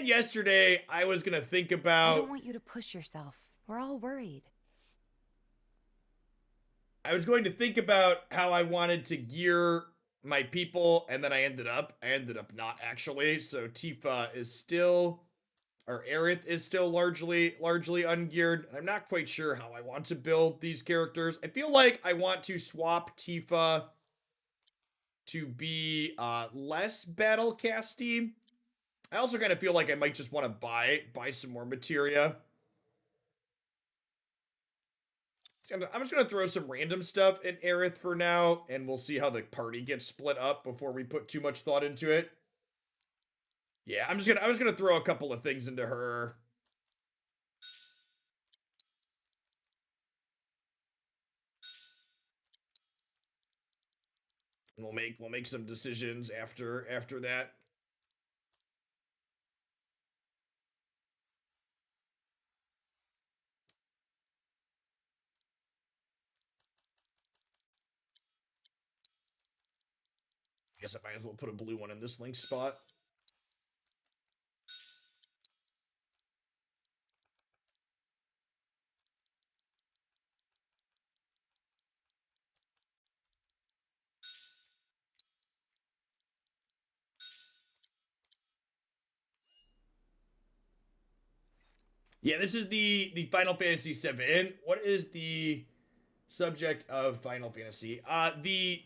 said yesterday I was gonna think I about. don't want you to push yourself. We're all worried. I was going to think about how I wanted to gear my people, and then I ended up not actually. So Tifa is still, or Aerith is still largely ungeared. I'm not quite sure how I want to build these characters. I feel like I want to swap Tifa to be less battle casty. I also kind of feel like I might just want to buy some more materia. I'm just gonna throw some random stuff in Aerith for now, and we'll see how the party gets split up before we put too much thought into it. Yeah, I'm just gonna throw a couple of things into her. We'll make some decisions after that. I guess I might as well put a blue one in this link spot. Yeah, this is the Final Fantasy VII. What is the subject of Final Fantasy? The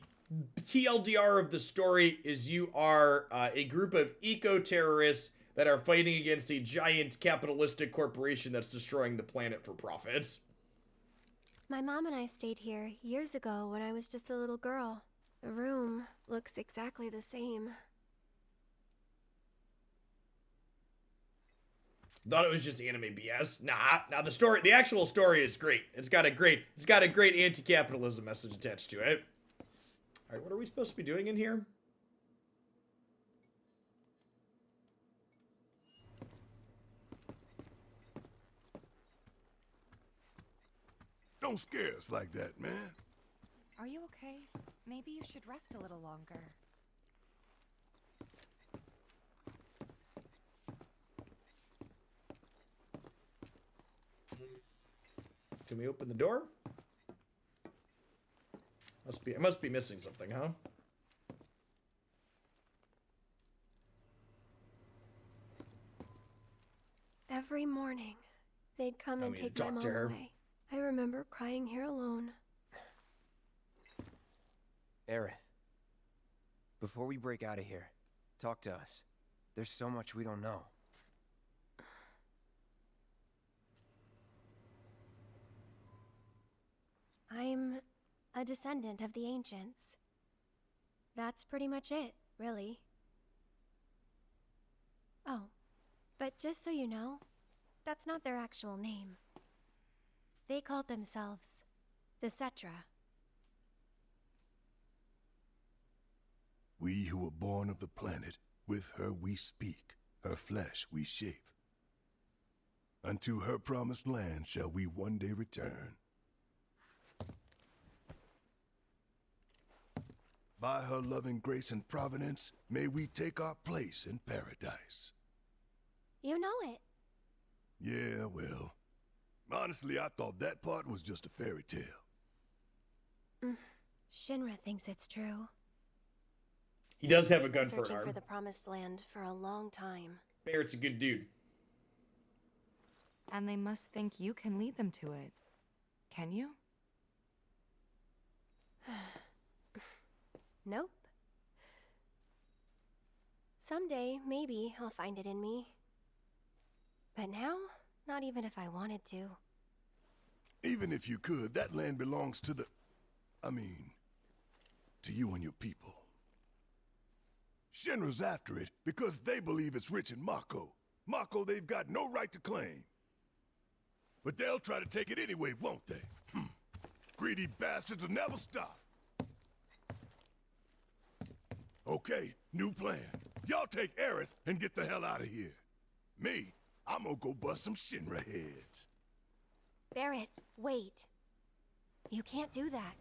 TLDR of the story is you are a group of eco-terrorists that are fighting against a giant capitalistic corporation that's destroying the planet for profits. My mom and I stayed here years ago when I was just a little girl. The room looks exactly the same. Thought it was just anime BS. Nah, the actual story is great. It's got a great anti-capitalism message attached to it. All right, what are we supposed to be doing in here? Don't scare us like that, man. Are you okay? Maybe you should rest a little longer. Can we open the door? I must be missing something, huh? Every morning, they'd come and We need take to my talk to mom her. away. I remember crying here alone. Aerith, before we break out of here, talk to us. There's so much we don't know. I'm a descendant of the ancients. That's pretty much it, really. Oh, but just so you know, that's not their actual name. They called themselves the Cetra. We who were born of the planet, with her we speak, her flesh we shape. Unto her promised land shall we one day return. By her loving grace and providence, may we take our place in paradise. You know it. Yeah, well, honestly, I thought that part was just a fairy tale. Shinra thinks it's true. He does have a They've gun been for an searching arm. for the promised land for a long time. Barrett's a good dude. And they must think you can lead them to it. Can you? Nope. Someday, maybe, I'll find it in me. But now, not even if I wanted to. Even if you could, that land belongs to to you and your people. Shinra's after it because they believe it's rich in Mako. Mako they've got no right to claim. But they'll try to take it anyway, won't they? Greedy bastards will never stop. Okay, new plan. Y'all take Aerith and get the hell out of here. Me, I'm gonna go bust some Shinra heads. Barrett, wait. You can't do that.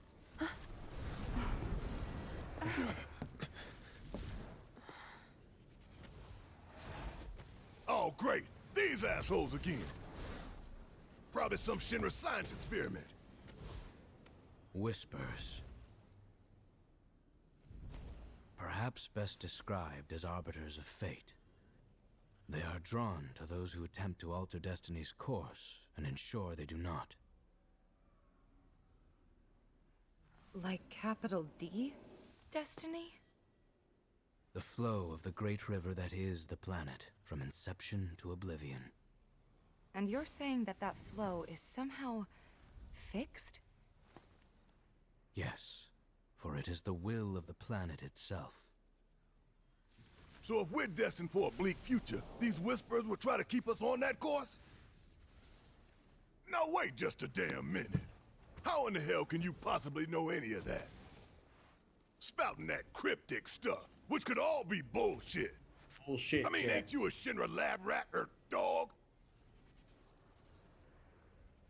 Oh, great. These assholes again. Probably some Shinra science experiment. Whispers. Perhaps best described as arbiters of fate. They are drawn to those who attempt to alter destiny's course and ensure they do not. Like capital D? Destiny? The flow of the great river that is the planet, from inception to oblivion. And you're saying that that flow is somehow fixed? Yes, for it is the will of the planet itself. So if we're destined for a bleak future, these Whispers will try to keep us on that course? Now wait just a damn minute. How in the hell can you possibly know any of that? Spouting that cryptic stuff, which could all be bullshit. Bullshit. I mean, Jack. ain't you a Shinra lab rat or dog?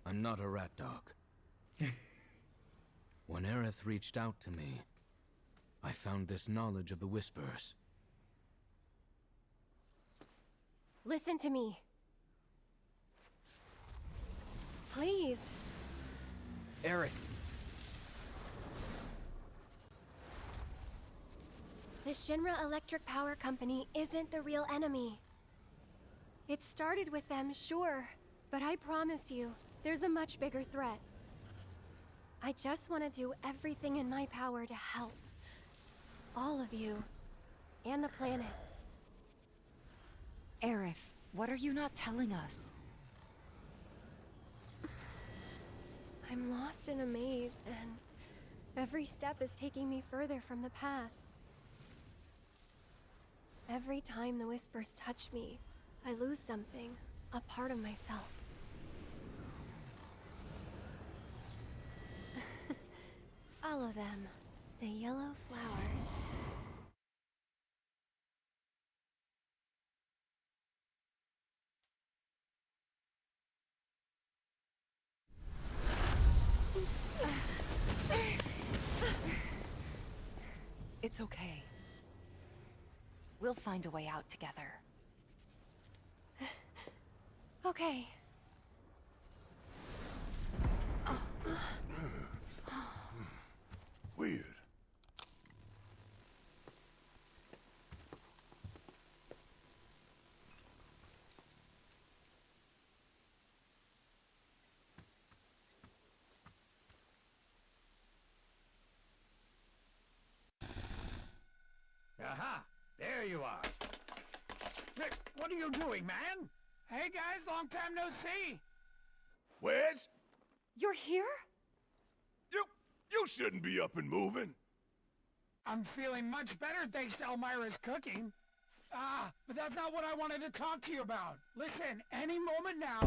I'm not a rat dog. When Aerith reached out to me, I found this knowledge of the Whispers. Listen to me. Please. Aerith, The Shinra Electric Power Company isn't the real enemy. It started with them, sure, but I promise you, there's a much bigger threat. I just want to do everything in my power to help. All of you. And the planet. Aerith, what are you not telling us? I'm lost in a maze, and every step is taking me further from the path. Every time the Whispers touch me, I lose something, a part of myself. Follow them, the yellow flowers. It's okay. We'll find a way out together. Okay. Weird. Aha! There you are. Rick, what are you doing, man? Hey guys, long time no see. Wedge? You're here? You shouldn't be up and moving. I'm feeling much better thanks to Elmira's cooking. But that's not what I wanted to talk to you about. Listen, any moment now...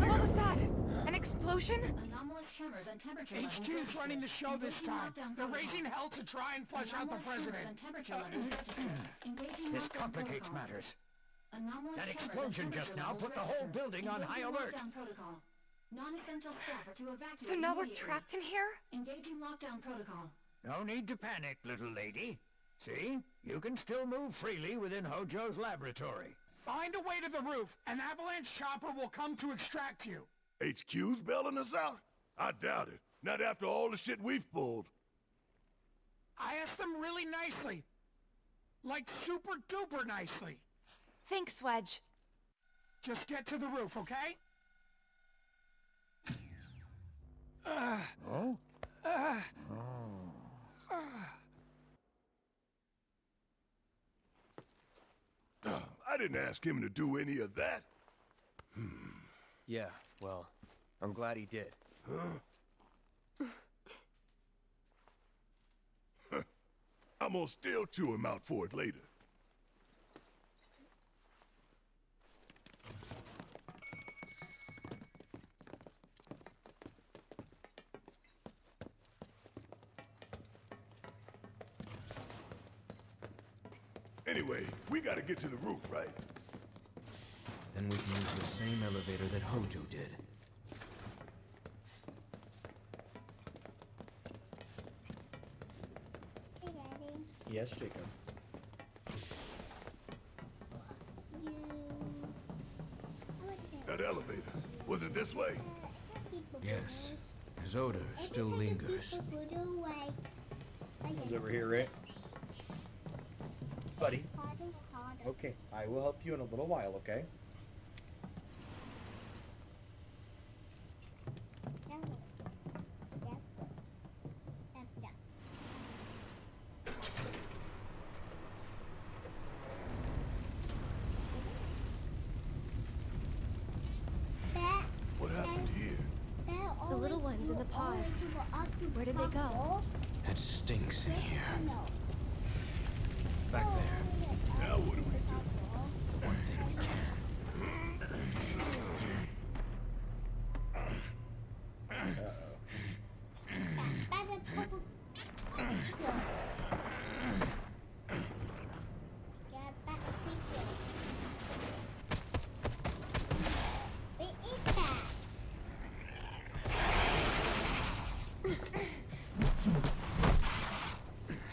What was that? An explosion? Anomalous tremors and temperature levels HQ's running the show this Engaging time. lockdown They're protocol. raising hell to try and flush out the Anomalous tremors president. and temperature levels registered. Engaging This lockdown complicates protocol. matters. Anomalous That tremors and explosion just temperature now levels put the whole registered. building on high Engaging alert. lockdown protocol. Non-essential staff are to evacuate So now we're immediately. trapped in here? Engaging lockdown protocol. No need to panic, little lady. See? You can still move freely within Hojo's laboratory. Find a way to the roof. An avalanche chopper will come to extract you. HQ's bailing us out? I doubt it. Not after all the shit we've pulled. I asked them really nicely. Like super duper nicely. Thanks, Wedge. Just get to the roof, okay? Oh? I didn't ask him to do any of that. yeah, well, I'm glad he did. I'm gonna still chew him out for it later. Anyway, we gotta get to the roof, right? Then we can use the same elevator that Hojo did. Hey, Daddy. Yes, Jacob. You the elevator. Was it this way? Yes, his odor still lingers. It's over here, right? Buddy. Okay, I will help you in a little while, okay? What happened here? The little ones in the pods. Where did they go? It stinks in here. Back there. Now what do we do? The one thing we can.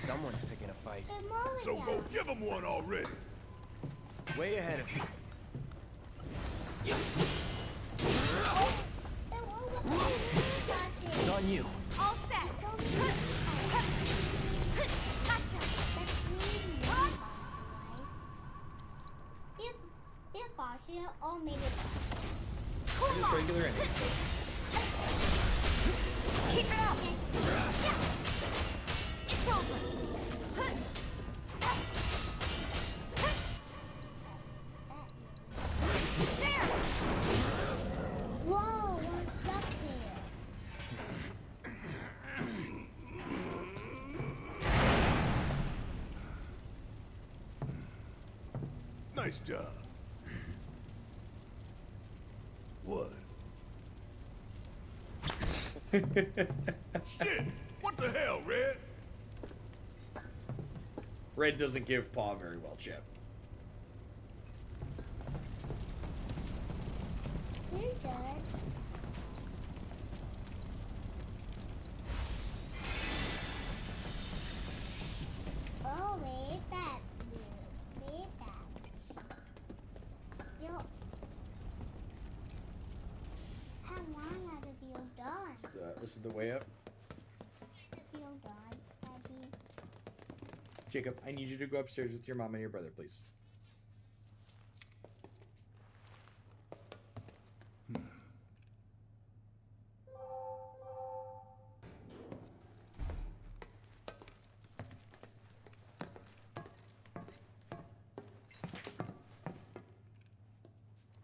Someone's picking a fight. So go give them one already. Way ahead of you. It's on you. All set. Gotcha. Just regular ending. Keep it up. It's over. There. Whoa, what's up here? Nice job. What? Shit! What the hell, Red? Red doesn't give paw very well, Chip. You're good. Oh, way back, way back. Yo, how long have you feel done? This is the way up. Feel done, Daddy. Jacob, I need you to go upstairs with your mom and your brother, please.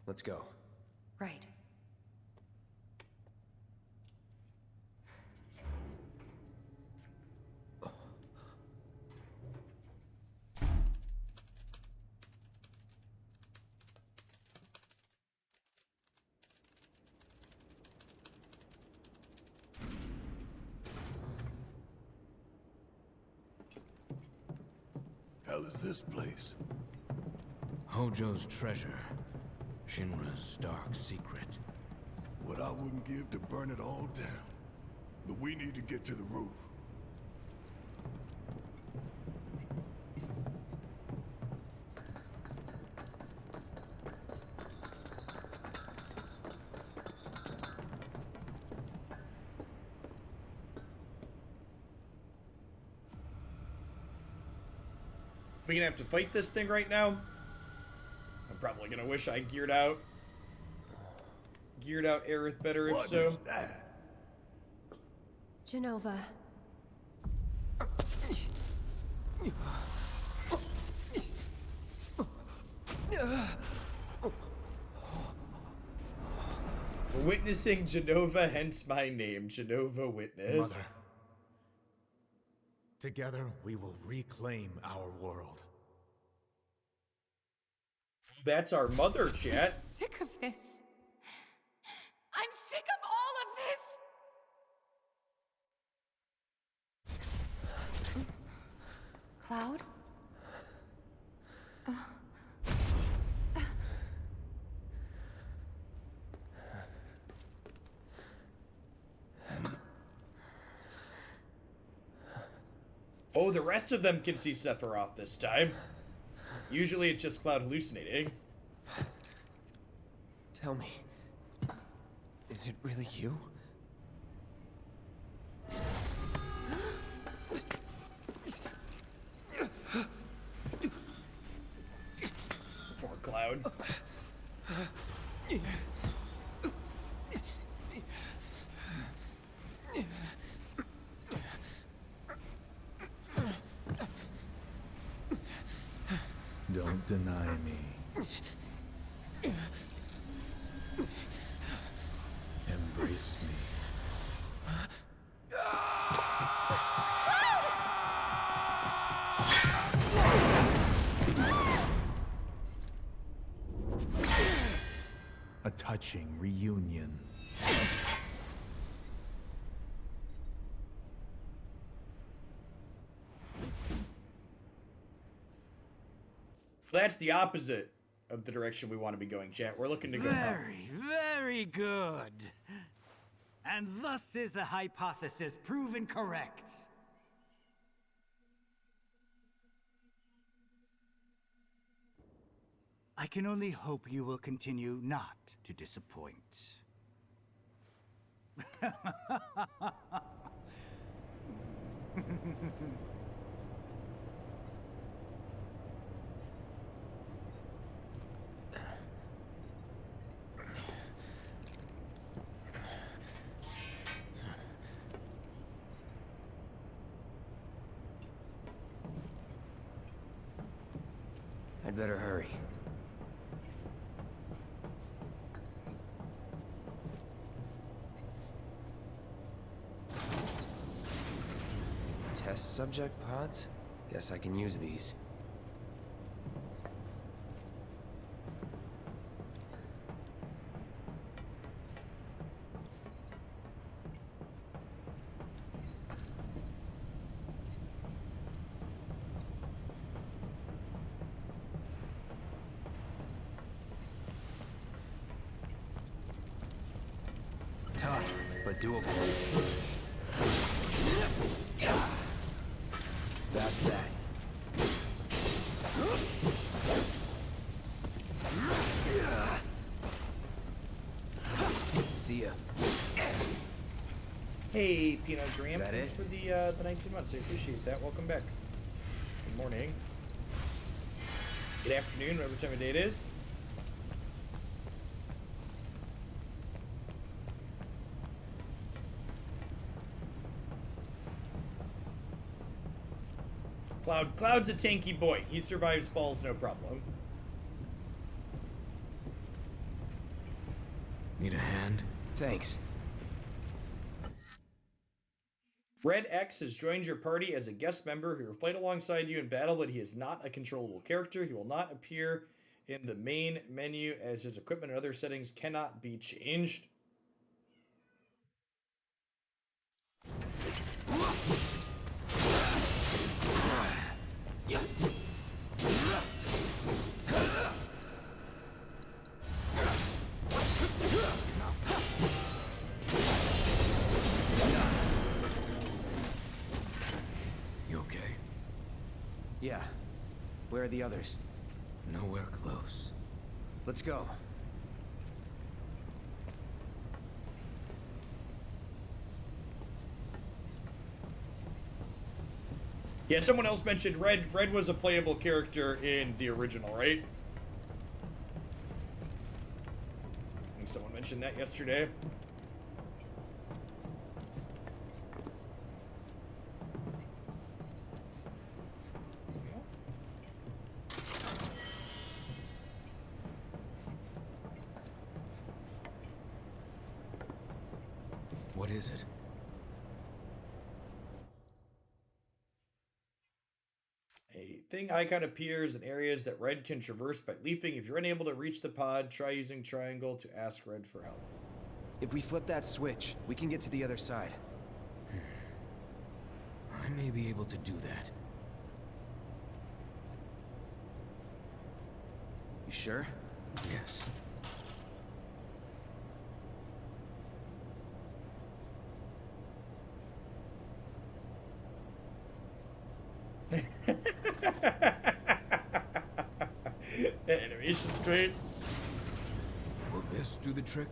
Let's go. Right. Hell is this place? Hojo's treasure. Shinra's dark secret. What I wouldn't give to burn it all down. But we need to get to the roof. We gonna have to fight this thing right now? I'm probably gonna wish I geared out Aerith better if What so. is that? Genova. Witnessing Genova, hence my name, Genova Witness. Mother. Together, we will reclaim our world. That's our mother, chat. I'm sick of this. I'm sick of all of this. Cloud? Oh, the rest of them can see Sephiroth this time. Usually it's just Cloud hallucinating. Tell me, Is it really you? Poor Cloud. Don't deny me. Embrace me. A touching reunion. That's the opposite of the direction we want to be going, chat. We're looking to go. Very, very good. And thus is the hypothesis proven correct. I can only hope you will continue not to disappoint. I'd better hurry. Test subject pods? Guess I can use these. Tough, but doable. That's that. See ya. Hey, Peanut Graham, That thanks it? for the 19 months. I appreciate that. Welcome back. Good morning. Good afternoon, whatever time of day it is. Cloud's a tanky boy. He survives falls, no problem. Need a hand? Thanks. Red X has joined your party as a guest member who will fight alongside you in battle, but he is not a controllable character. He will not appear in the main menu as his equipment and other settings cannot be changed. You okay? Yeah. Where are the others? Nowhere close. Let's go. Yeah, someone else mentioned Red. Red was a playable character in the original, right? I think someone mentioned that yesterday. What is it? A thing icon appears in areas that Red can traverse by leaping. If you're unable to reach the pod, try using triangle to ask Red for help. If we flip that switch, we can get to the other side. I may be able to do that. You sure? Yes. That animation's great. Will this do the trick?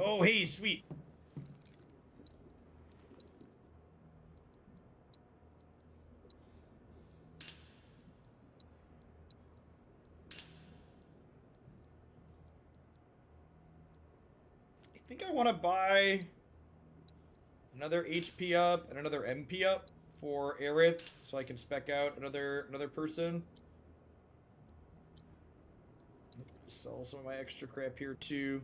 Oh, hey, sweet. I think I want to buy another HP up and another MP up for Aerith, so I can spec out another person. Sell some of my extra crap here too.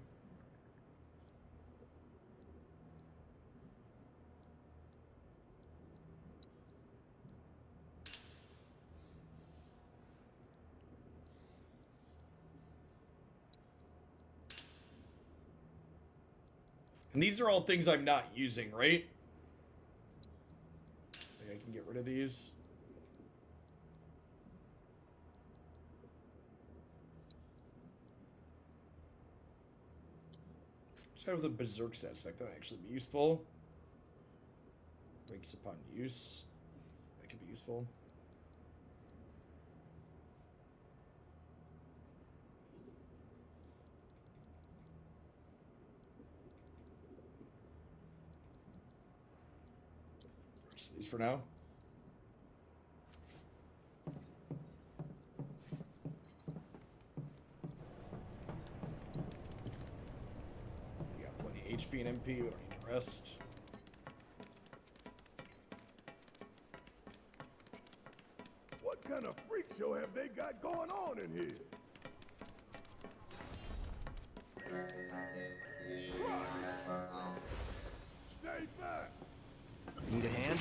And these are all things I'm not using, right? Like I can get rid of these. Just have the Berserk stats effect. That might actually be useful. Breaks upon use. That could be useful. Just these for now. You got plenty of HP and MP. We don't need to rest. What kind of freak show have they got going on in here? Stay back! Need a hand?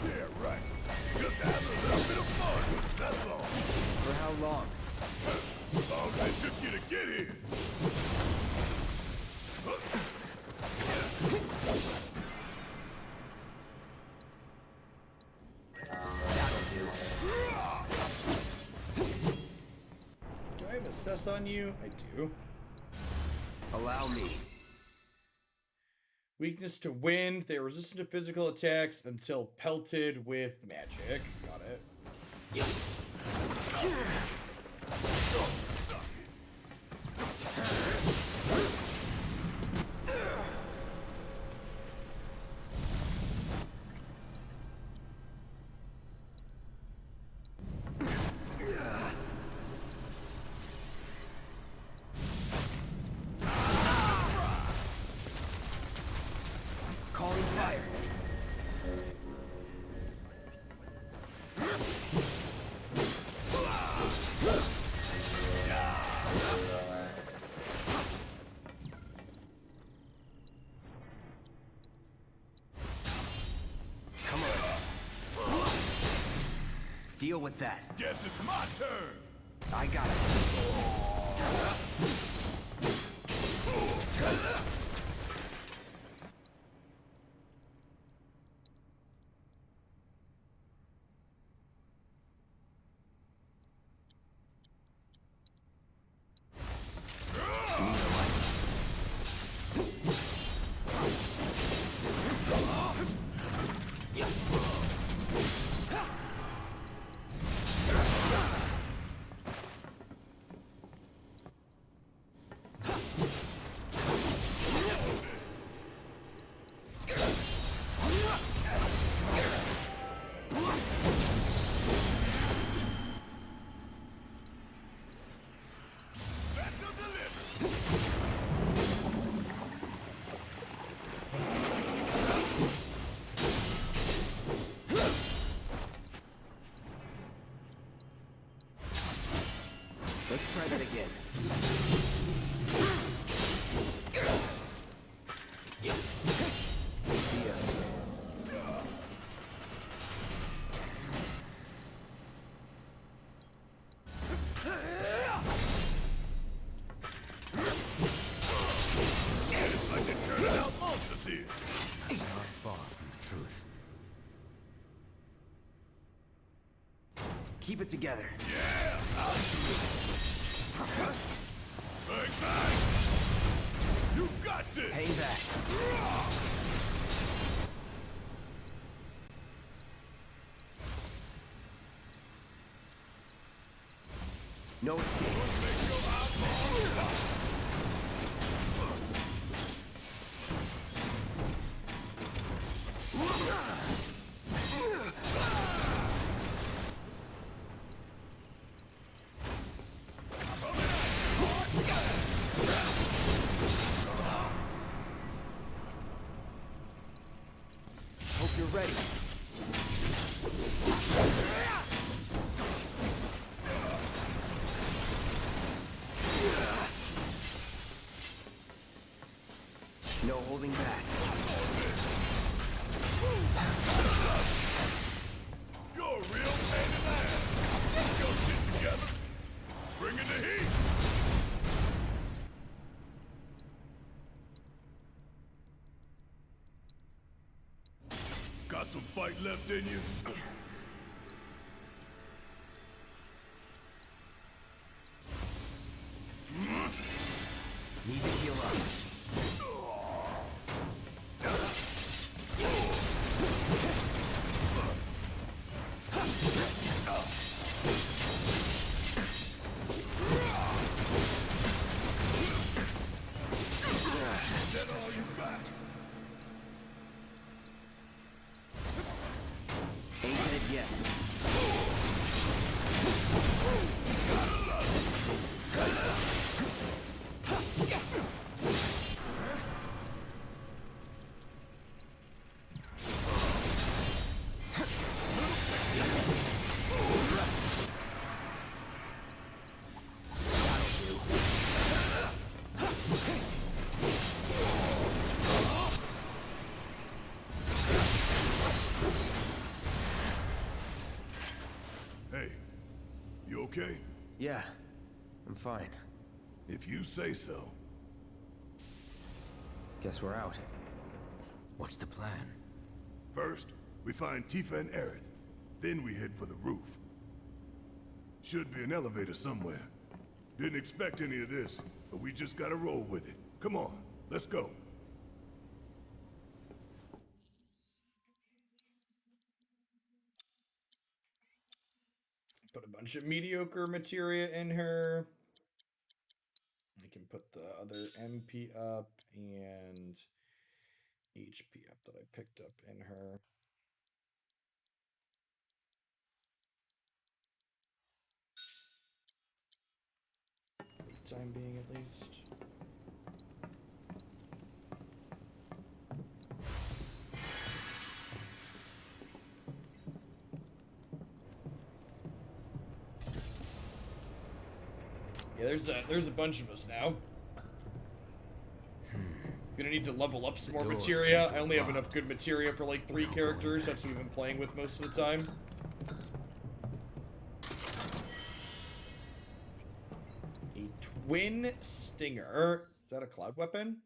Yeah, right. Just have a little bit of fun, that's all. For how long? As long as it took you to get here. Do I have assess on you? I do. Allow me. Weakness to wind. They are resistant to physical attacks until pelted with magic. Got it. Calling fire. Come on. Deal with that. Guess it's my turn. I got it. Let's try that again. See ya. It's like they're turning out monsters here. Not far from the truth. Keep it together. Yeah, I'll do it. Bang, bang. You got this. Hang back. No escape. Make your eyeballs pop. ready. No holding back. You're a real pain in the ass. Get your shit together. Bring in the heat. Got some fight left in you? Need to heal up. Is that all you got? Ain't dead yet. Hey, you okay? Yeah, I'm fine. If you say so. Guess we're out. What's the plan? First, we find Tifa and Aerith. Then we head for the roof. Should be an elevator somewhere. Didn't expect any of this, but we just gotta roll with it. Come on, let's go. Put a bunch of mediocre materia in her. I can put the other MP up and HP up that I picked up in her. For the time being, at least. Yeah, there's a bunch of us now. Gonna need to level up some more door materia. seems to I only have lock. enough good materia for like 3 No characters. going That's what we've been playing with most of the time. A twin stinger. Is that a cloud weapon?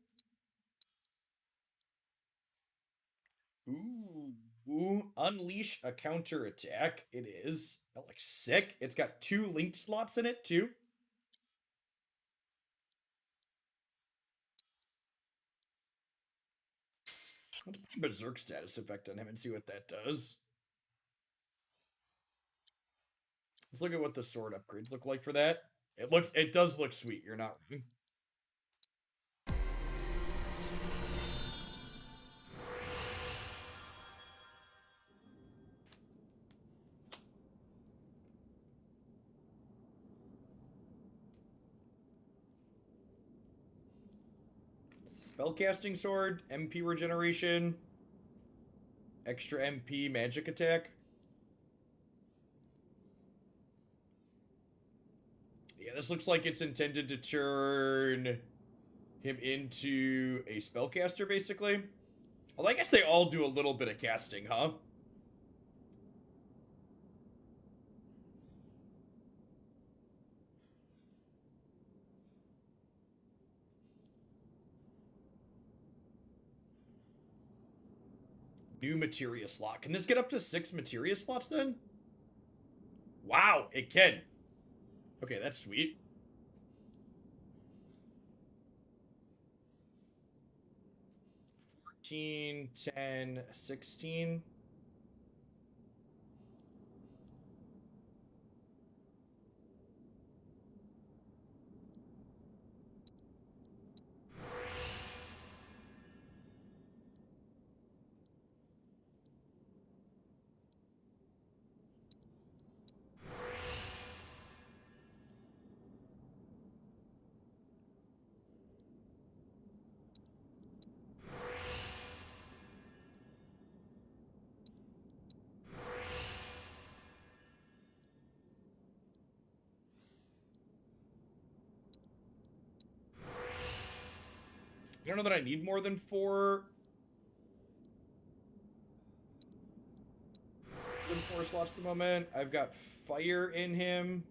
Ooh, unleash a counter attack. It is. That looks sick. It's got 2 linked slots in it too. Let's put a berserk status effect on him and see what that does. Let's look at what the sword upgrades look like for that. It does look sweet. You're not wrong. Spellcasting sword, MP regeneration, extra MP magic attack. Yeah, this looks like it's intended to turn him into a spellcaster, basically. Well, I guess they all do a little bit of casting, huh? New materia slot. Can this get up to 6 materia slots then? Wow, it can. Okay, that's sweet. 14, 10, 16. I don't know that I need more than 4. Than 4 slots at the moment. I've got fire in him.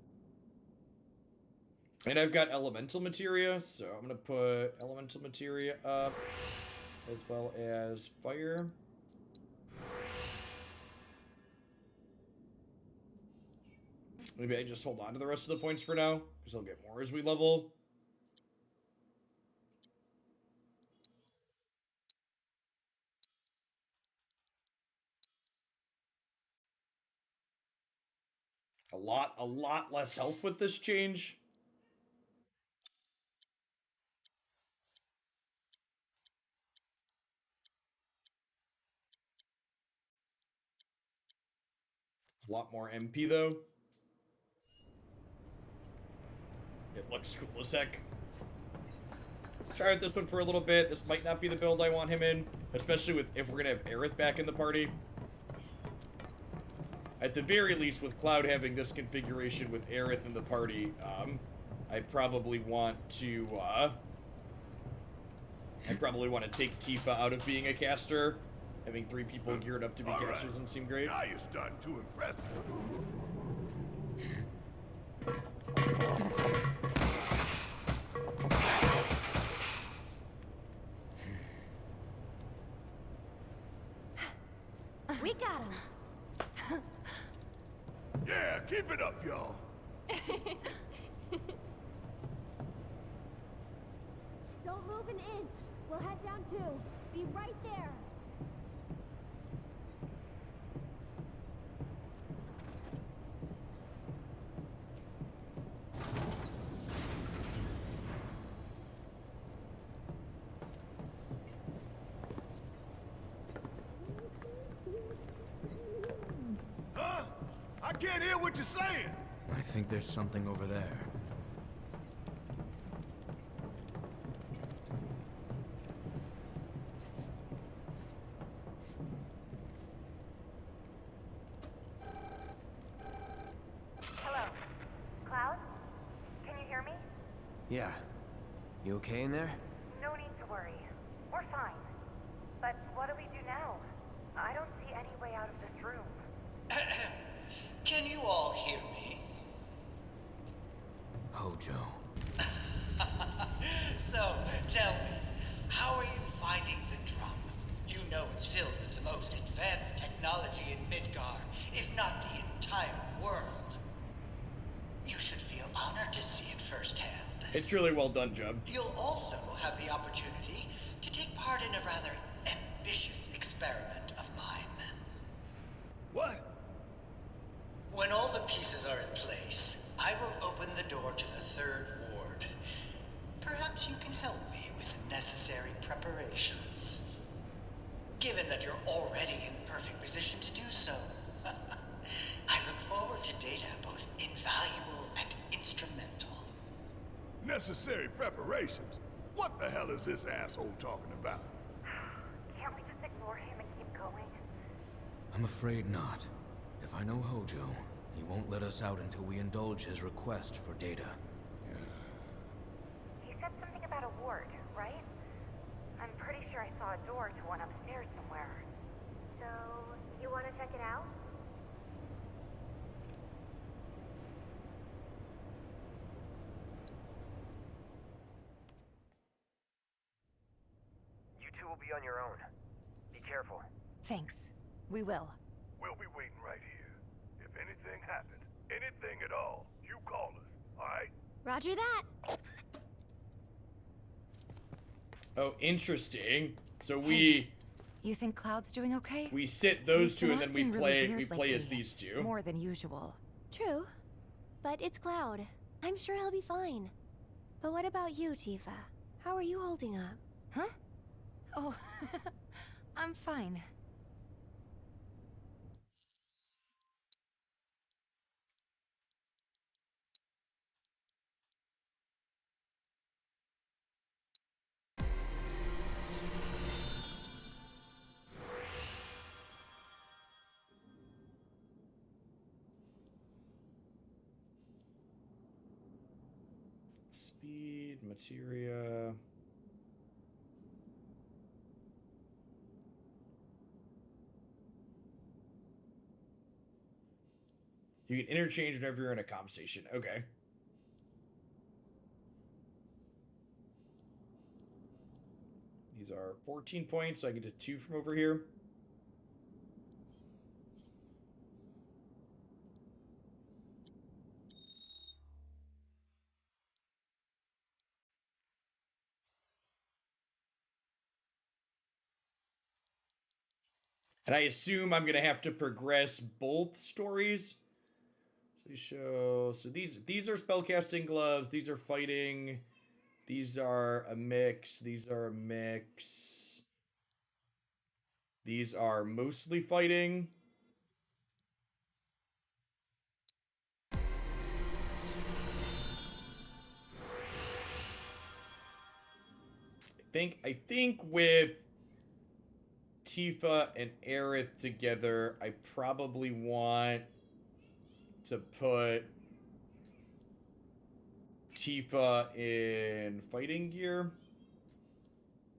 And I've got elemental materia, so I'm gonna put elemental materia up as well as fire. Maybe I just hold on to the rest of the points for now, because I'll get more as we level. A lot less health with this change. A lot more MP though. It looks cool as heck. Try out this one for a little bit. This might not be the build I want him in, especially with if we're gonna have Aerith back in the party. At the very least, with Cloud having this configuration with Aerith in the party, I probably want to take Tifa out of being a caster. Having 3 people geared up to be casters doesn't seem great. Now you're starting to impress me. We got him. Yeah, keep it up, y'all. Don't move an inch. We'll head down too. Be right there. Huh? I can't hear what you're saying. I think there's something over there. Hello. Cloud? Can you hear me? Yeah. You okay in there? No need to worry. We're fine. But what do we do now? I don't see any way out of this room. Can you all hear me? Hojo. So, tell me, how are you finding the drum? You know it's filled with the most advanced technology in Midgar, if not the entire world. You should feel honored to see it firsthand. It's really well done, Jub. You'll also have the opportunity to take part in a rather ambitious experiment of mine. What? When all the pieces are in place, I will open the door to the 3rd ward. Perhaps you can help me with the necessary preparations. Given that you're already in the perfect position to do so. I look forward to data both invaluable and instrumental. Necessary preparations? What the hell is this asshole talking about? Can't we just ignore him and keep going? I'm afraid not. If I know Hojo, he won't let us out until we indulge his request for data. He said something about a ward, right? I'm pretty sure I saw a door to one upstairs somewhere. So, you want to check it out? You two will be on your own. Be careful. Thanks. We will. We'll be waiting right here. If anything happens, anything at all, you call us, alright? Roger that. Oh, interesting. So we You think Cloud's doing okay? we sit those He's two been and then we acting play really weird as lately. these two. More than usual. True. But it's Cloud. I'm sure he'll be fine. But what about you, Tifa? How are you holding up? Huh? Oh, I'm fine. Speed, materia. You can interchange whenever you're in a comm station. Okay. These are 14 points, so I get a 2 from over here. And I assume I'm gonna have to progress both stories. So these are spellcasting gloves. These are fighting. These are a mix. These are a mix. These are mostly fighting. I think with Tifa and Aerith together, I probably want to put Tifa in fighting gear.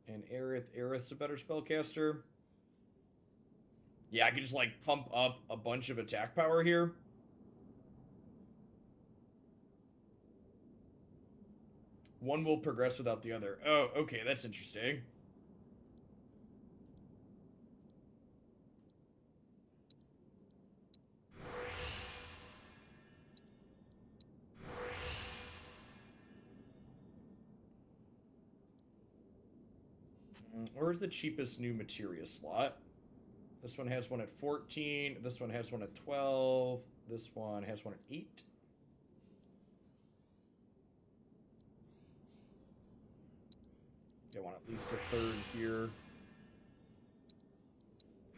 And Aerith's a better spellcaster. Yeah, I can just like pump up a bunch of attack power here. One will progress without the other. Oh, okay, that's interesting. Where's the cheapest new materia slot? This one has one at 14. This one has one at 12. This one has one at 8. I want at least a third here.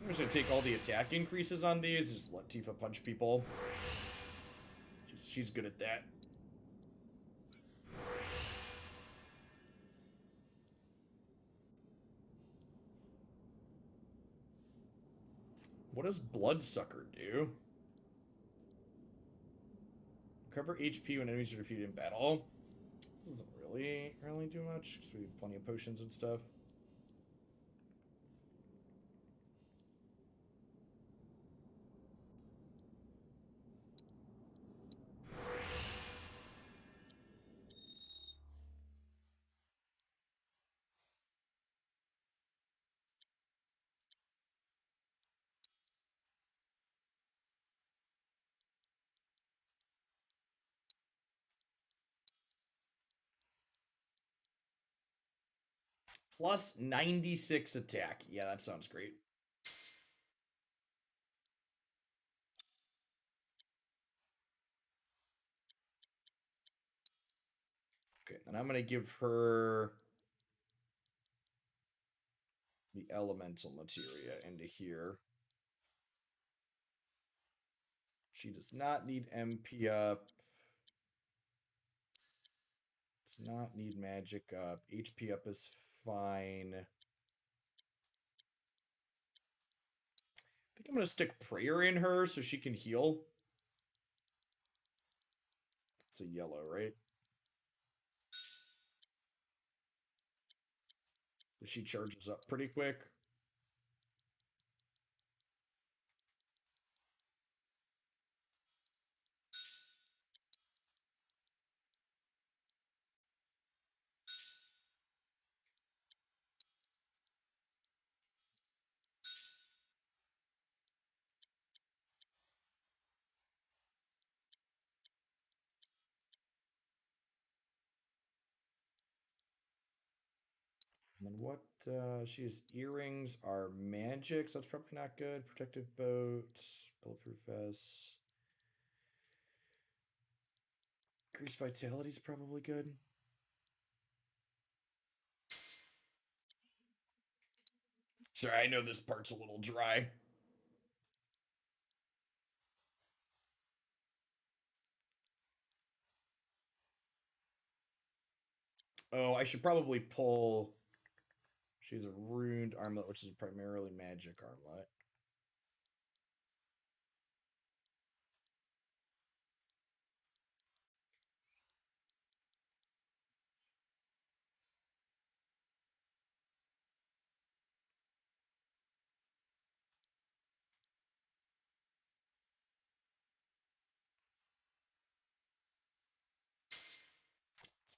I'm just gonna take all the attack increases on these. Just let Tifa punch people. She's good at that. What does Bloodsucker do? Recover HP when enemies are defeated in battle. Doesn't really do much, because we have plenty of potions and stuff. Plus 96 attack. Yeah, that sounds great. Okay, then I'm going to give her the elemental materia into here. She does not need MP up. Does not need magic up. HP up is fine. I think I'm going to stick prayer in her so she can heal. It's a yellow, right? She charges up pretty quick. And then what? She has earrings are magic, so that's probably not good. Protective boat, bulletproof vest. Increased vitality is probably good. Sorry, I know this part's a little dry. Oh, I should probably pull. She has a ruined armlet, which is primarily magic armlet.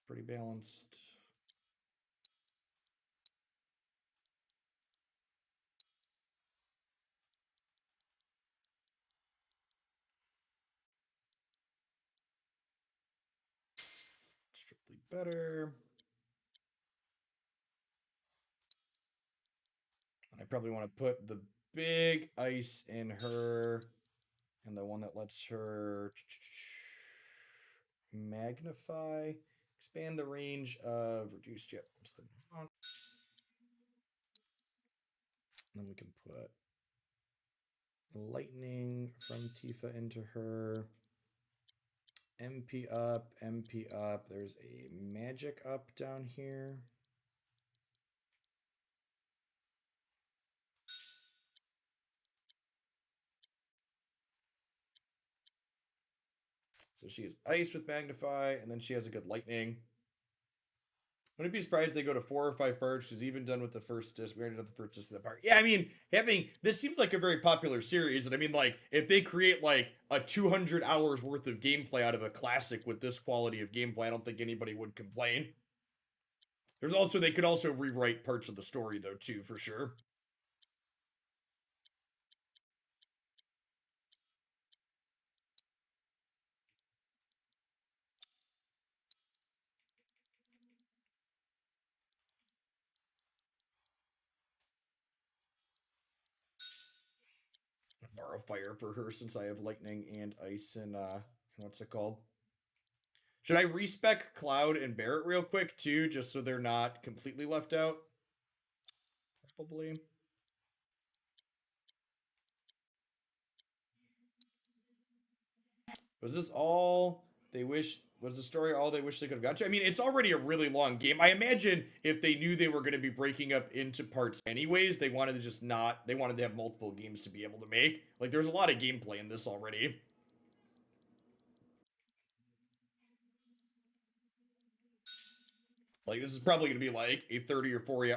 pretty balanced. Strictly better. And I probably want to put the big ice in her, and the one that lets her magnify, expand the range of reduced. Yep, then we can put lightning from Tifa into her. MP up, MP up. There's a magic up down here. So she has ice with magnify, and then she has a good lightning. Wouldn't be surprised if they go to 4 or 5 parts, because even done with the first disc, we already done the first disc of that part. Yeah, I mean, this seems like a very popular series, and I mean, like, if they create, like, a 200 hours worth of gameplay out of a classic with this quality of gameplay, I don't think anybody would complain. They could also rewrite parts of the story, though, too, for sure. Borrow fire for her since I have lightning and ice and what's it called? Should I respec Cloud and Barret real quick too, just so they're not completely left out? Probably. Was this all they wish? Was the story all they wish they could have got to? I mean, it's already a really long game. I imagine if they knew they were going to be breaking up into parts anyways, they wanted to just not. They wanted to have multiple games to be able to make. Like, there's a lot of gameplay in this already. Like, this is probably going to be like a 30 or 40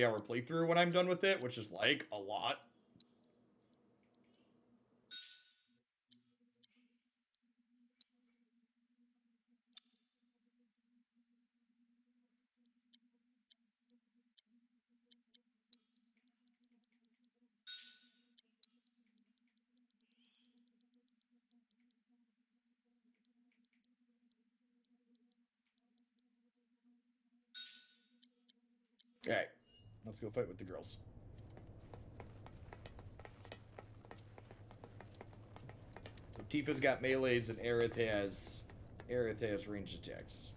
hour playthrough when I'm done with it, which is like a lot. Alright, let's go fight with the girls. So Tifa's got melees and Aerith has ranged attacks.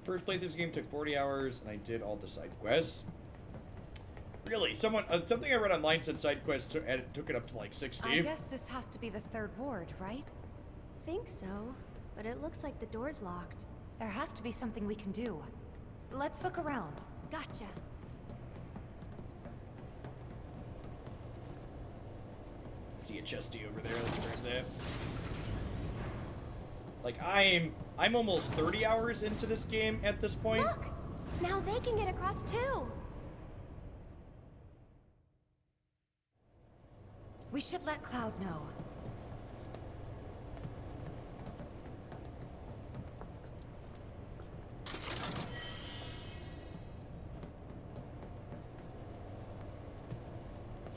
First playthrough this game took 40 hours, and I did all the side quests. Really? Something I read online said side quests took it up to like 60. I guess this has to be the 3rd ward, right? Think so, but it looks like the door's locked. There has to be something we can do. Let's look around. Gotcha. See a chesty over there. Let's grab that. Like, I'm almost 30 hours into this game at this point. Look! Now they can get across too! We should let Cloud know.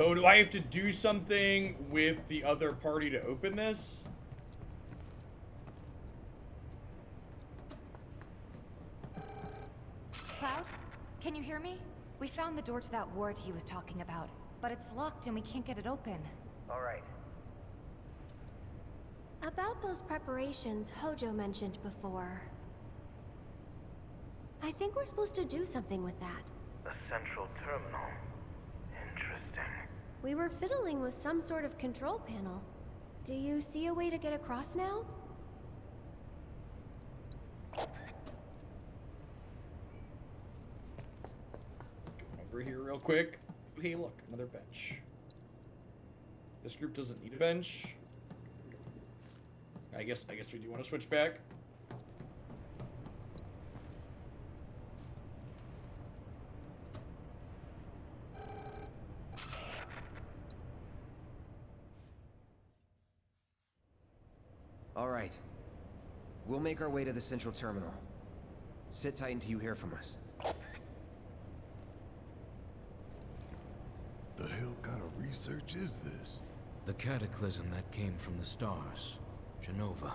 Oh, do I have to do something with the other party to open this? Cloud, can you hear me? We found the door to that ward he was talking about, but it's locked and we can't get it open. All right. About those preparations Hojo mentioned before. I think we're supposed to do something with that. The central terminal. Interesting. We were fiddling with some sort of control panel. Do you see a way to get across now? Over here real quick. Hey, look, another bench. This group doesn't need a bench. I guess we do want to switch back. All right. We'll make our way to the central terminal. Sit tight until you hear from us. The hell kind of research is this? The cataclysm that came from the stars, Genova.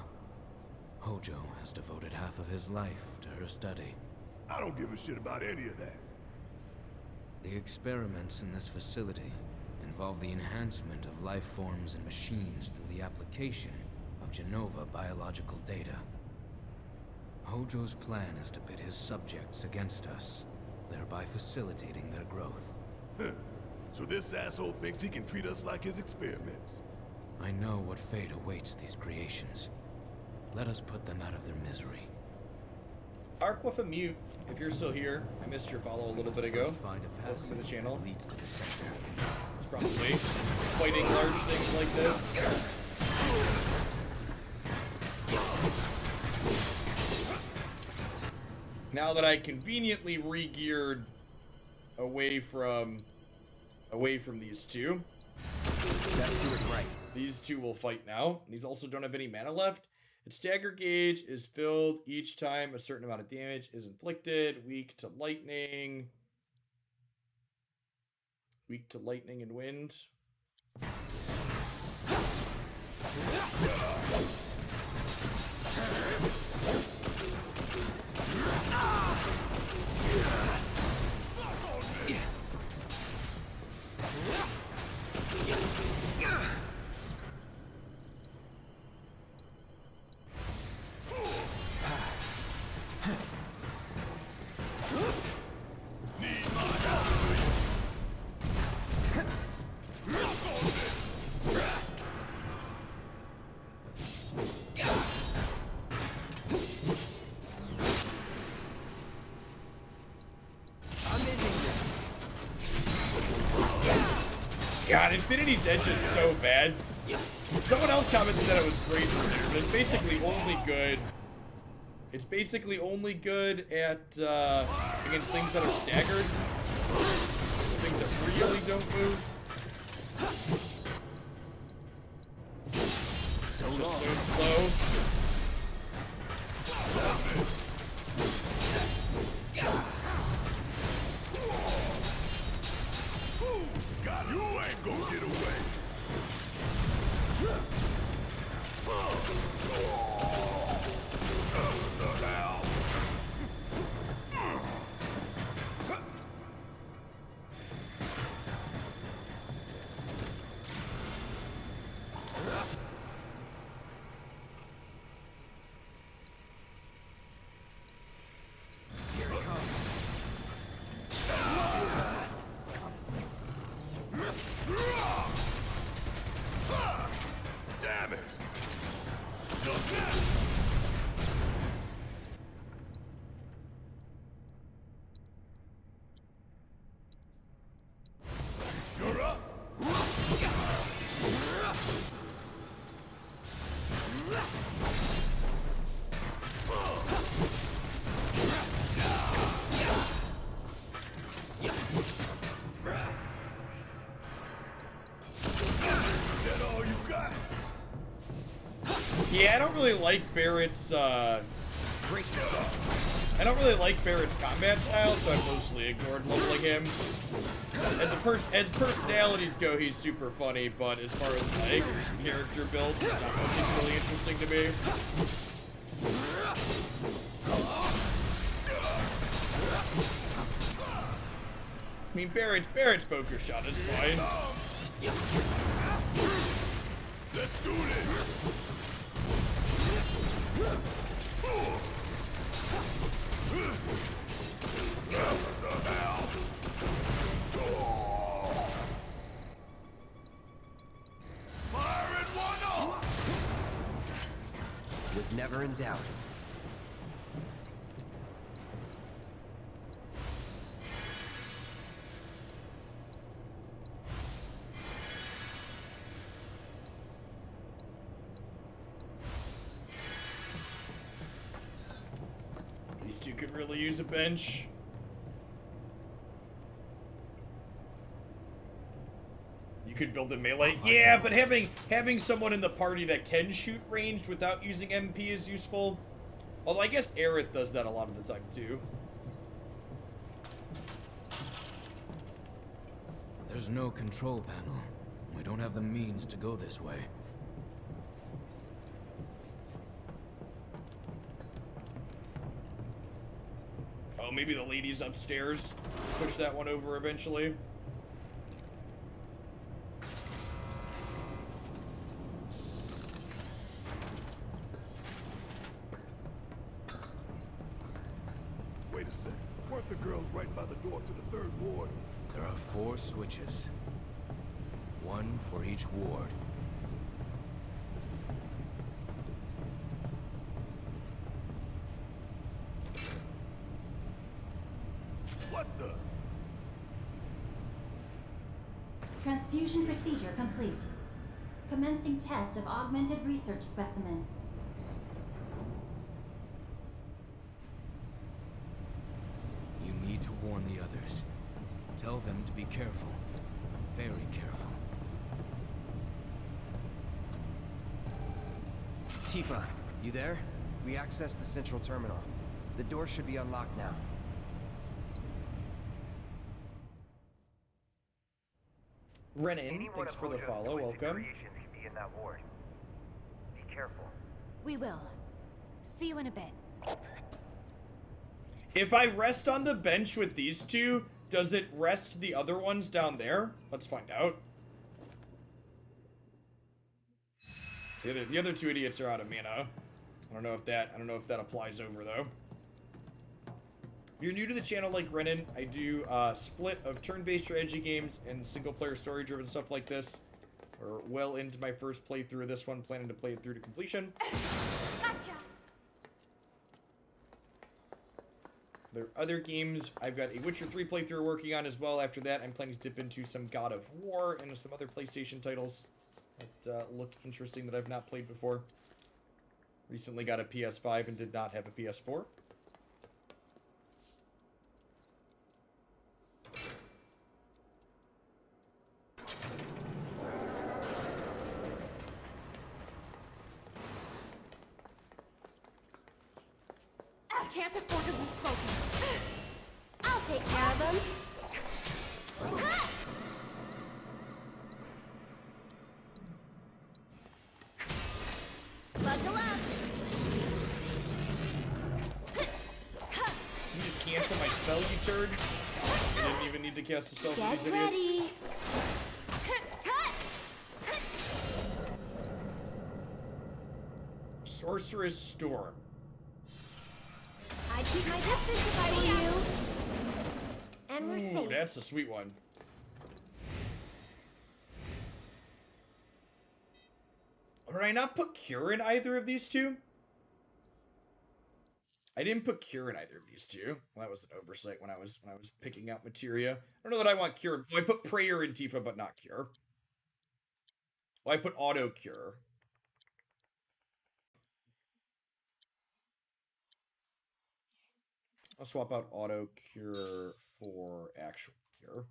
Hojo has devoted half of his life to her study. I don't give a shit about any of that. The experiments in this facility involve the enhancement of life forms and machines through the application of Genova biological data. Hojo's plan is to pit his subjects against us, thereby facilitating their growth. Huh. So this asshole thinks he can treat us like his experiments. I know what fate awaits these creations. Let us put them out of their misery. Arc with a mute. If you're still here, I missed your follow a little bit ago. Find a Welcome to the channel. that leads to the center. It's probably fighting large things like this. Now that I conveniently re-geared away from these two, Let's do it right. these two will fight now. These also don't have any mana left. Its stagger gauge is filled each time a certain amount of damage is inflicted. Weak to lightning. Weak to lightning and wind. God, Infinity's Edge is so bad. Someone else commented that it was great, but it's basically only good. It's basically only good at against things that are staggered. Things that really don't move. So Just long. so slow. God, you ain't gonna get away. The hell? Here it comes. Damn it! You're up! That all you got? Yeah, I don't really like Barrett's I don't really like Barrett's combat style, so I've mostly ignored leveling him. As personalities go, he's super funny, but as far as like character build, he's not particularly interesting to me. I mean, Barrett's poker shot is fine. Let's do this! What the hell? Fire in one off! Was never in doubt. These two could really use a bench. You could build a melee. Yeah, but having someone in the party that can shoot ranged without using MP is useful. Although I guess Aerith does that a lot of the time too. There's no control panel. We don't have the means to go this way. Oh, maybe the ladies upstairs push that one over eventually. Wait a sec. Weren't the girls right by the door to the third ward? There are 4 switches. 1 for each ward. What the? Transfusion procedure complete. Commencing test of augmented research specimen. You need to warn the others. Tell them to be careful. Very careful. Tifa, you there? We accessed the central terminal. The door should be unlocked now. Renan, thanks for the follow. Welcome. Be in that ward. Be careful. We will. See you in a bit. If I rest on the bench with these two, does it rest the other ones down there? Let's find out. The other 2 idiots are out of mana. I don't know if that applies over though. If you're new to the channel like Renan, I do split of turn-based strategy games and single-player story-driven stuff like this. We're well into my first playthrough of this one, planning to play it through to completion. Gotcha. There are other games. I've got a Witcher 3 playthrough working on as well. After that, I'm planning to dip into some God of War and some other PlayStation titles that look interesting that I've not played before. Recently got a PS5 and did not have a PS4. I can't afford to lose focus. I'll take care of them. Buckle up. You just cancel my spell, you turd. I didn't even need to cast a spell for these Get idiots. ready. Sorceress Storm. I'd keep my distance if I were you. And we're Ooh, safe. that's a sweet one. Did I not put Cure in either of these two? I didn't put Cure in either of these two. Well, that was an oversight when I was picking out materia. I don't know that I want Cure. Oh, I put Prayer in Tifa, but not Cure. Well, I put Auto Cure. I'll swap out Auto Cure for Actual Cure.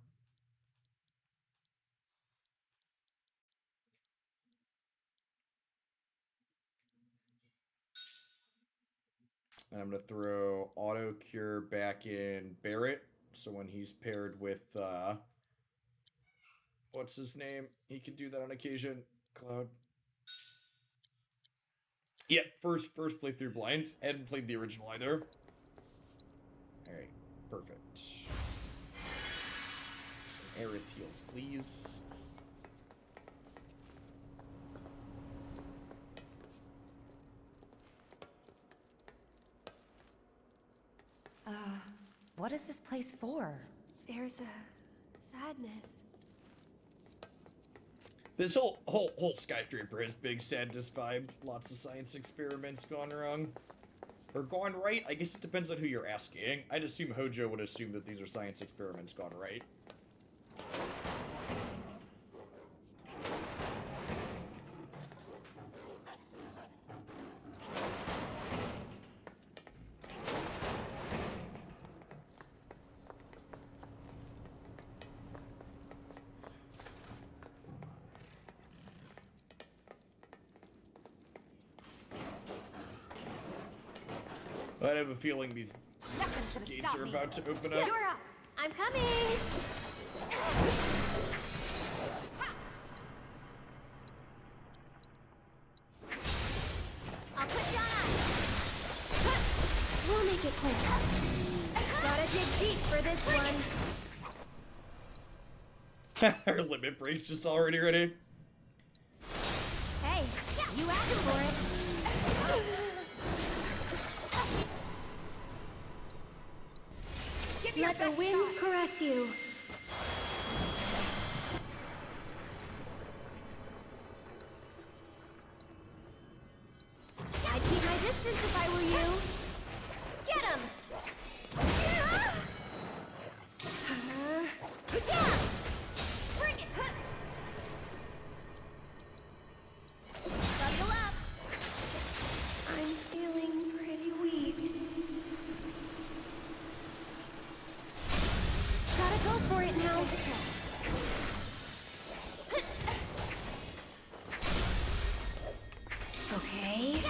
And I'm going to throw Auto Cure back in Barrett. So when he's paired with, what's his name? He can do that on occasion. Cloud. Yeah, first playthrough blind. I hadn't played the original either. Alright, perfect. Some Aerith heals, please. What is this place for? There's a sadness. This whole skyscraper has big sadness vibe. Lots of science experiments gone wrong. Or gone right? I guess it depends on who you're asking. I'd assume Hojo would assume that these are science experiments gone right. I have a feeling these gates are about to open up. You're up. I'm coming. I'll put you on ice. We'll make it quick. Gotta dig deep for this one. Our limit break's just already ready. Hey, you asked for it. Let the winds caress you. I'd keep my distance if I were you. Get him! Bring it! Buckle up! I'm feeling pretty weak. Gotta go for it now. Okay.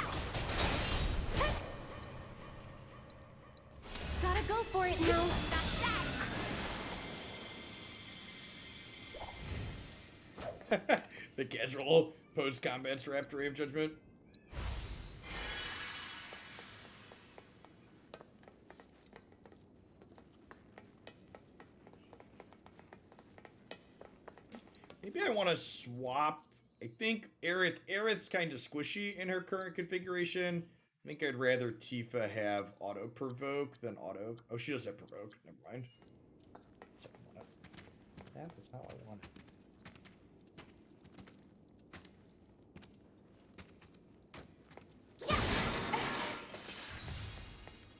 Gotta go for it now. The casual post-combat strap Ray of Judgment. Maybe I want to swap. I think Aerith's kind of squishy in her current configuration. I think I'd rather Tifa have auto provoke than auto. Oh, she does have provoke. Never mind. That's how I want it.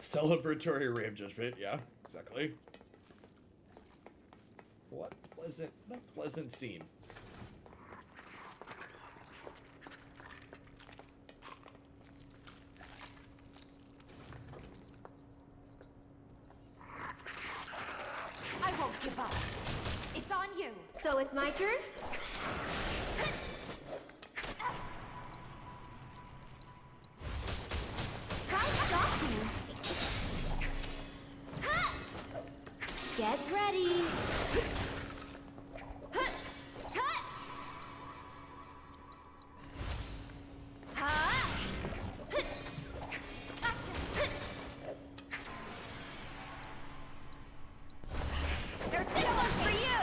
Celebratory Ray of Judgment, yeah, exactly. What pleasant scene. I won't give up. It's on you. So it's my turn? How shocking! Get ready! There's this one for you.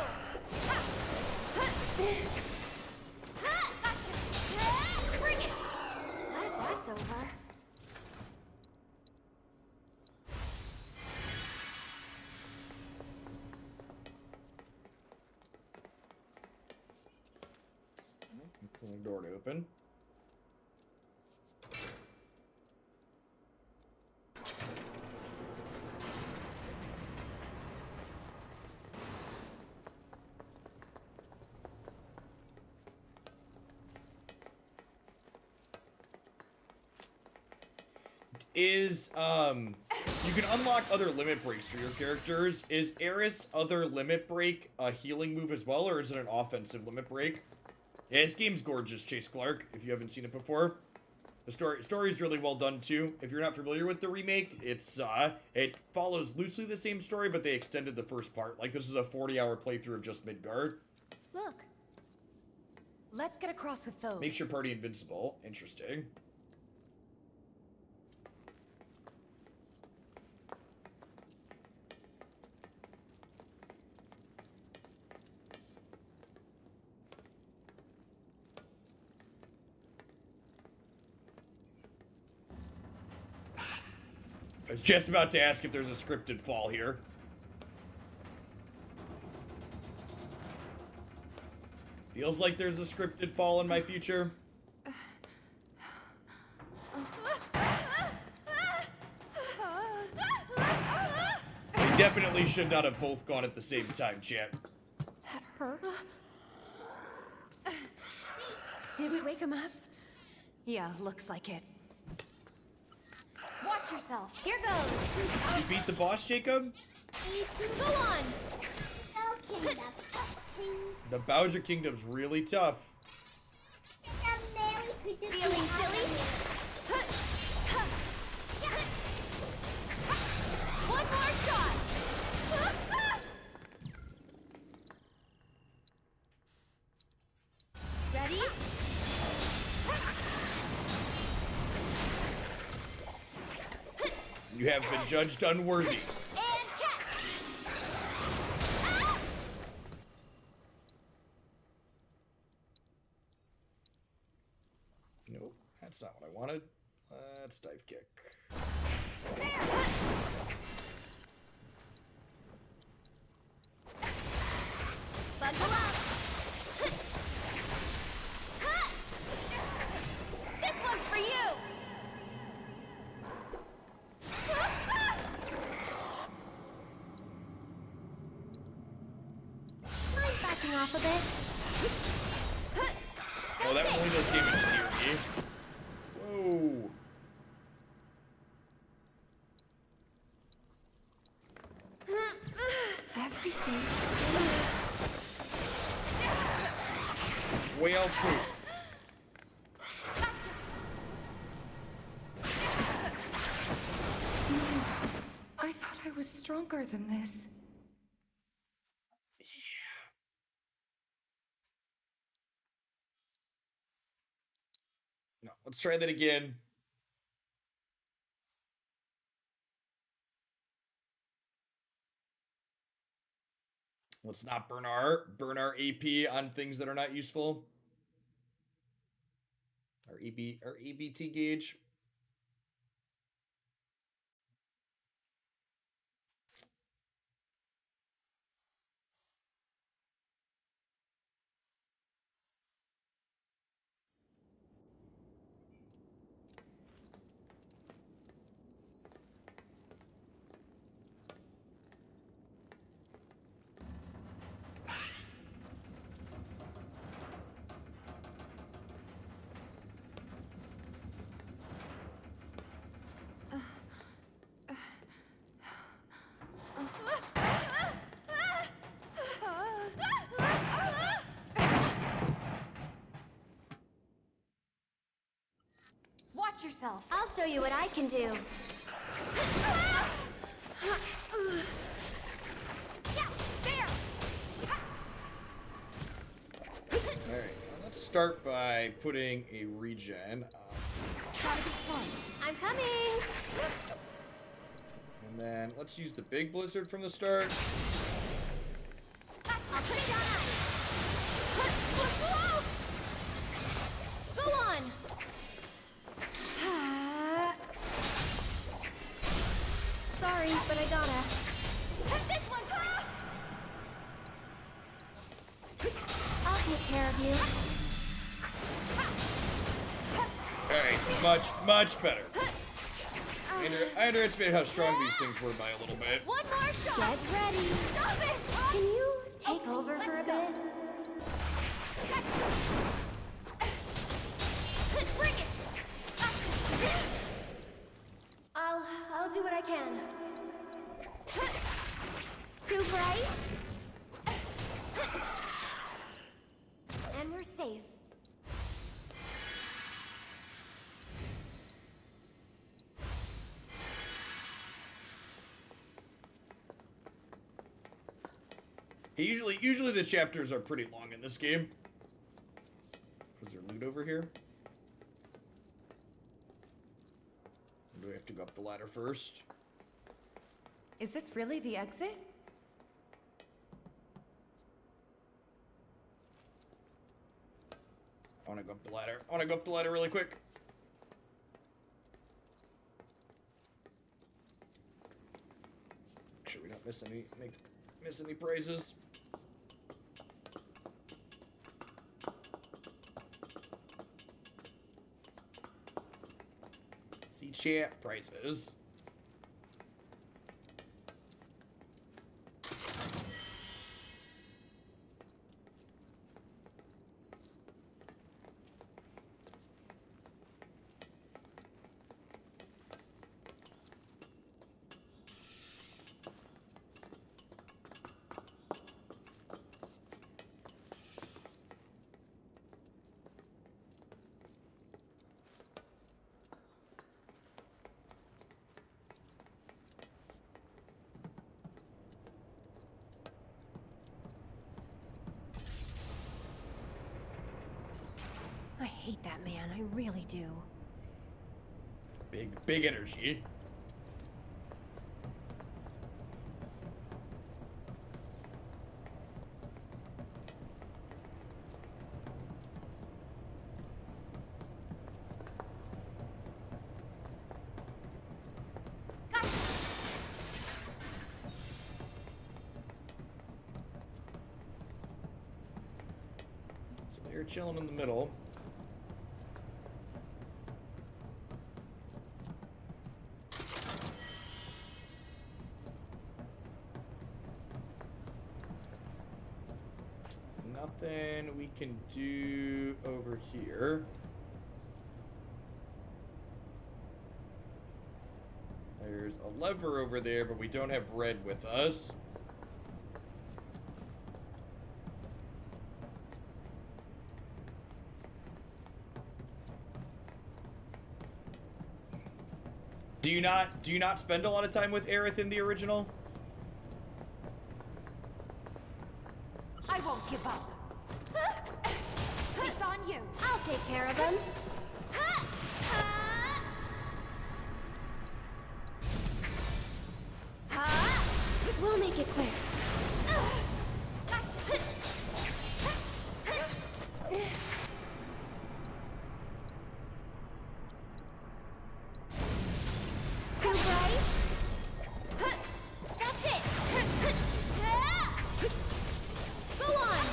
Gotcha. Bring it. Glad that's over. It's the door to open. You can unlock other limit breaks for your characters. Is Aerith's other limit break a healing move as well, or is it an offensive limit break? Yeah, this game's gorgeous, Chase Clark, if you haven't seen it before. The story's really well done too. If you're not familiar with the remake, it follows loosely the same story, but they extended the first part. Like, this is a 40-hour playthrough of just Midgard. Look. Let's get across with those. Makes your party invincible. Interesting. I was just about to ask if there's a scripted fall here. Feels like there's a scripted fall in my future. We definitely should not have both gone at the same time, champ. That hurt. Did we wake him up? Yeah, looks like it. Watch yourself. Here goes. You beat the boss, Jacob? Go on. The Bowser Kingdom's really tough. Feeling chilly? Ready? You have been judged unworthy. And catch! Ah! Nope, that's not what I wanted. Let's dive kick. Buckle up! This one's for you! Mind backing off a bit? Oh, that really does damage near me. Whoa. Everything. Whale poop. I thought I was stronger than this. No, let's try that again. Let's not burn our AP on things that are not useful. Our EBT gauge. Watch yourself. I'll show you what I can do. Yeah, there. Alright, let's start by putting a regen. I'm coming. And then let's use the big blizzard from the start. I'll put it down. Go on. Sorry, but I gotta. This one's I'll take care of you. Alright, much better. I underestimated how strong these things were by a little bit. One more shot. Get ready. Stop it. Can you take over for a bit? Bring it. I'll do what I can. Too bright. And we're safe. Usually the chapters are pretty long in this game. Is there loot over here? Or do we have to go up the ladder first? Is this really the exit? I want to go up the ladder. I want to go up the ladder really quick. Make sure we don't miss any prizes. See chat prizes. hate that man, I really do. Big energy. So they're chilling in the middle. Nothing we can do over here. There's a lever over there, but we don't have red with us. Do you not spend a lot of time with Aerith in the original? I won't give up. It's on you. I'll take care of him. We'll make it quick. Too bright? That's it. Go on.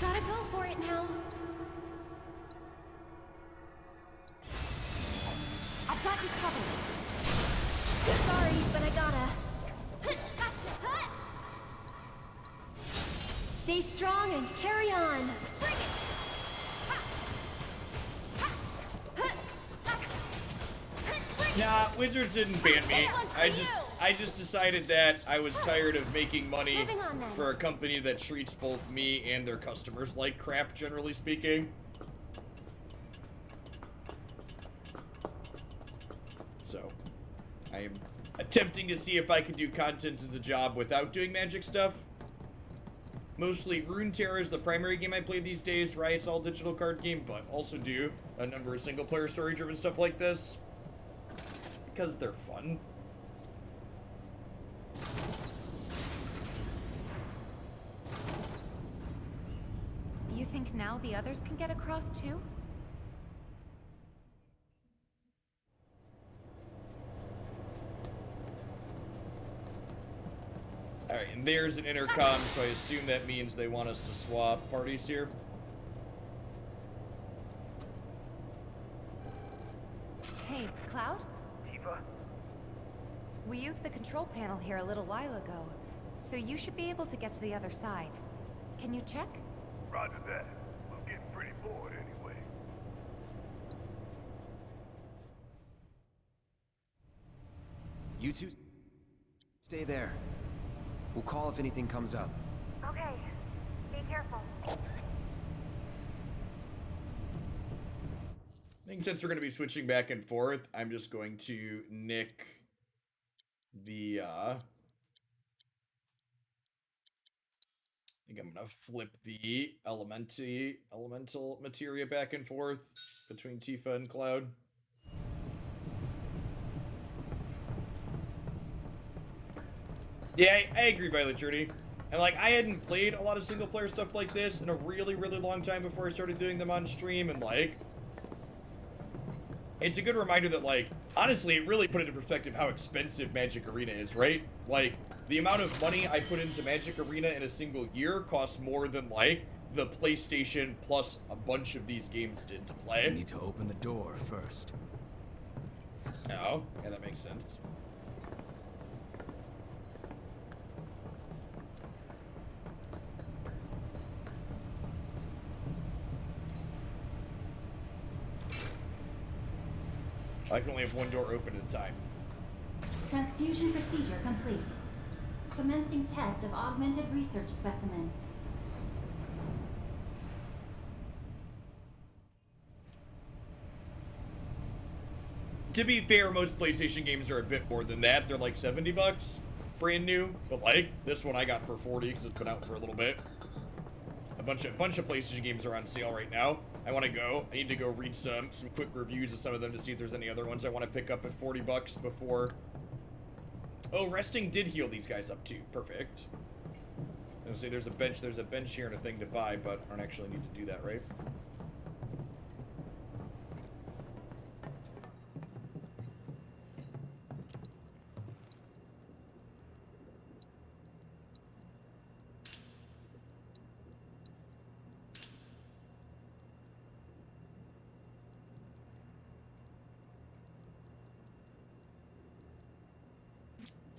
Gotta go for it now. I've got you covered. Sorry, but I gotta. Gotcha. Stay strong and carry on. Bring it. Nah, Wizards didn't ban me. I just decided that I was tired of making money for a company that treats both me and their customers like crap, generally speaking. So, I am attempting to see if I can do content as a job without doing magic stuff. Mostly Runeterra is the primary game I play these days, right? It's all digital card game, but also do a number of single-player story-driven stuff like this. Because they're fun. You think now the others can get across too? Alright, and there's an intercom, so I assume that means they want us to swap parties here. Hey, Cloud? Tifa? We used the control panel here a little while ago, so you should be able to get to the other side. Can you check? Roger that. We're getting pretty bored anyway. You two stay there. We'll call if anything comes up. Okay. Be careful. I think since we're going to be switching back and forth, I'm just going to nick the, I think I'm going to flip the elemental materia back and forth between Tifa and Cloud. Yeah, I agree, Violet Journey. And, like, I hadn't played a lot of single-player stuff like this in a really, really long time before I started doing them on stream, and, like, it's a good reminder that, like, honestly, it really put into perspective how expensive Magic Arena is, right? Like, the amount of money I put into Magic Arena in a single year costs more than, like, the PlayStation plus a bunch of these games did to play. We need to open the door first. Oh, yeah, that makes sense. I can only have one door open at a time. Transfusion procedure complete. Commencing test of augmented research specimen. to be fair, most PlayStation games are a bit more than that. They're like $70, brand new. But like this one, I got for 40 because it's been out for a little bit. A bunch of PlayStation games are on sale right now. I want to go. I need to go read some quick reviews of some of them to see if there's any other ones I want to pick up at $40 before. Oh, resting did heal these guys up too. Perfect. I was gonna say there's a bench here and a thing to buy, but I don't actually need to do that, right?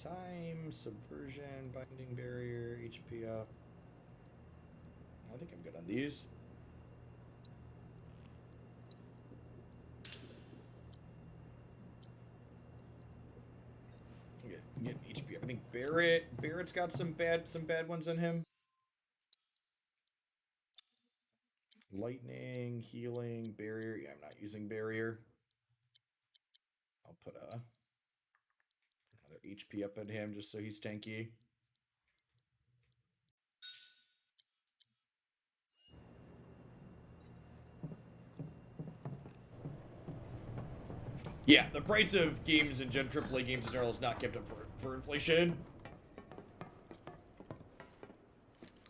Time, subversion, binding barrier, HP up. I think I'm good on these. I'm getting HP up. I think Barrett's got some bad ones on him. Lightning, healing, barrier. Yeah, I'm not using barrier. I'll put another HP up at him just so he's tanky. Yeah, the price of games and AAA games in general is not kept up for inflation.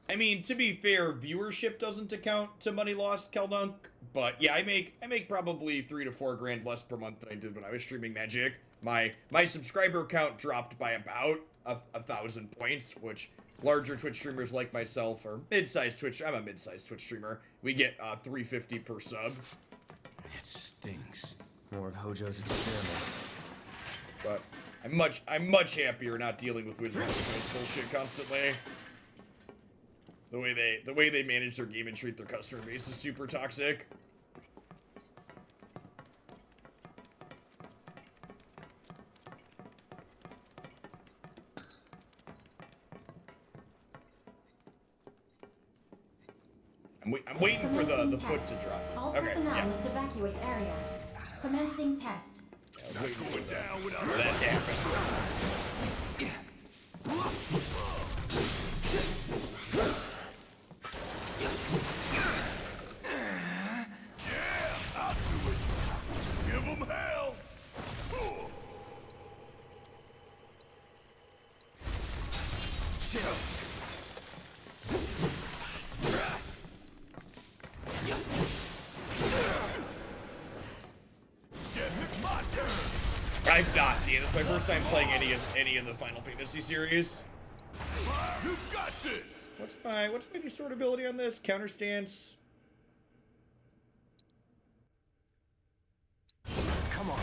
I mean, to be fair, viewership doesn't account to money lost, Keldunk. But yeah, I make probably $3 to $4 grand less per month than I did when I was streaming Magic. My subscriber count dropped by about 1,000 points, which larger Twitch streamers like myself or mid-sized Twitch. I'm a mid-sized Twitch streamer. We get $3.50 per sub. It stinks. More of Hojo's experiments. But I'm much happier not dealing with Wizards of bullshit constantly. The way they manage their game and treat their customer base is super toxic. I'm waiting for the foot to drop. All Okay, personnel yeah. must evacuate area. Commencing test. I'm waiting for that to happen. Give them hell! I've not, Dean. It's my first time playing any of the Final Fantasy series. You got this! What's my new sword ability on this? Counter stance. Come on.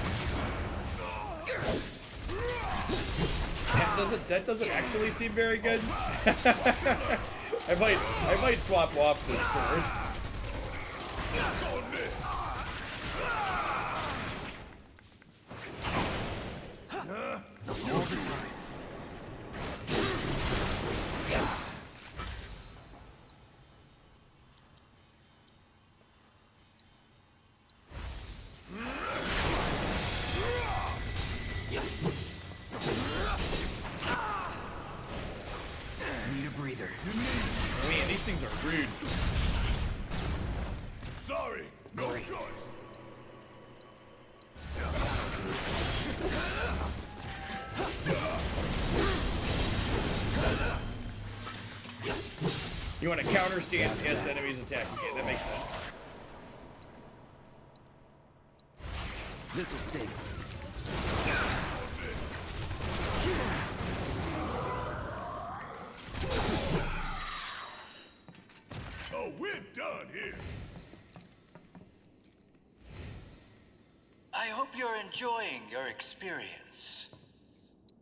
That doesn't actually seem very good. I might swap off this sword. Need a breather. Man, these things are rude. Sorry, no choice. You want to counter stance against enemies attacking it. That makes sense. This'll sting. Oh, we're done here. I hope you're enjoying your experience.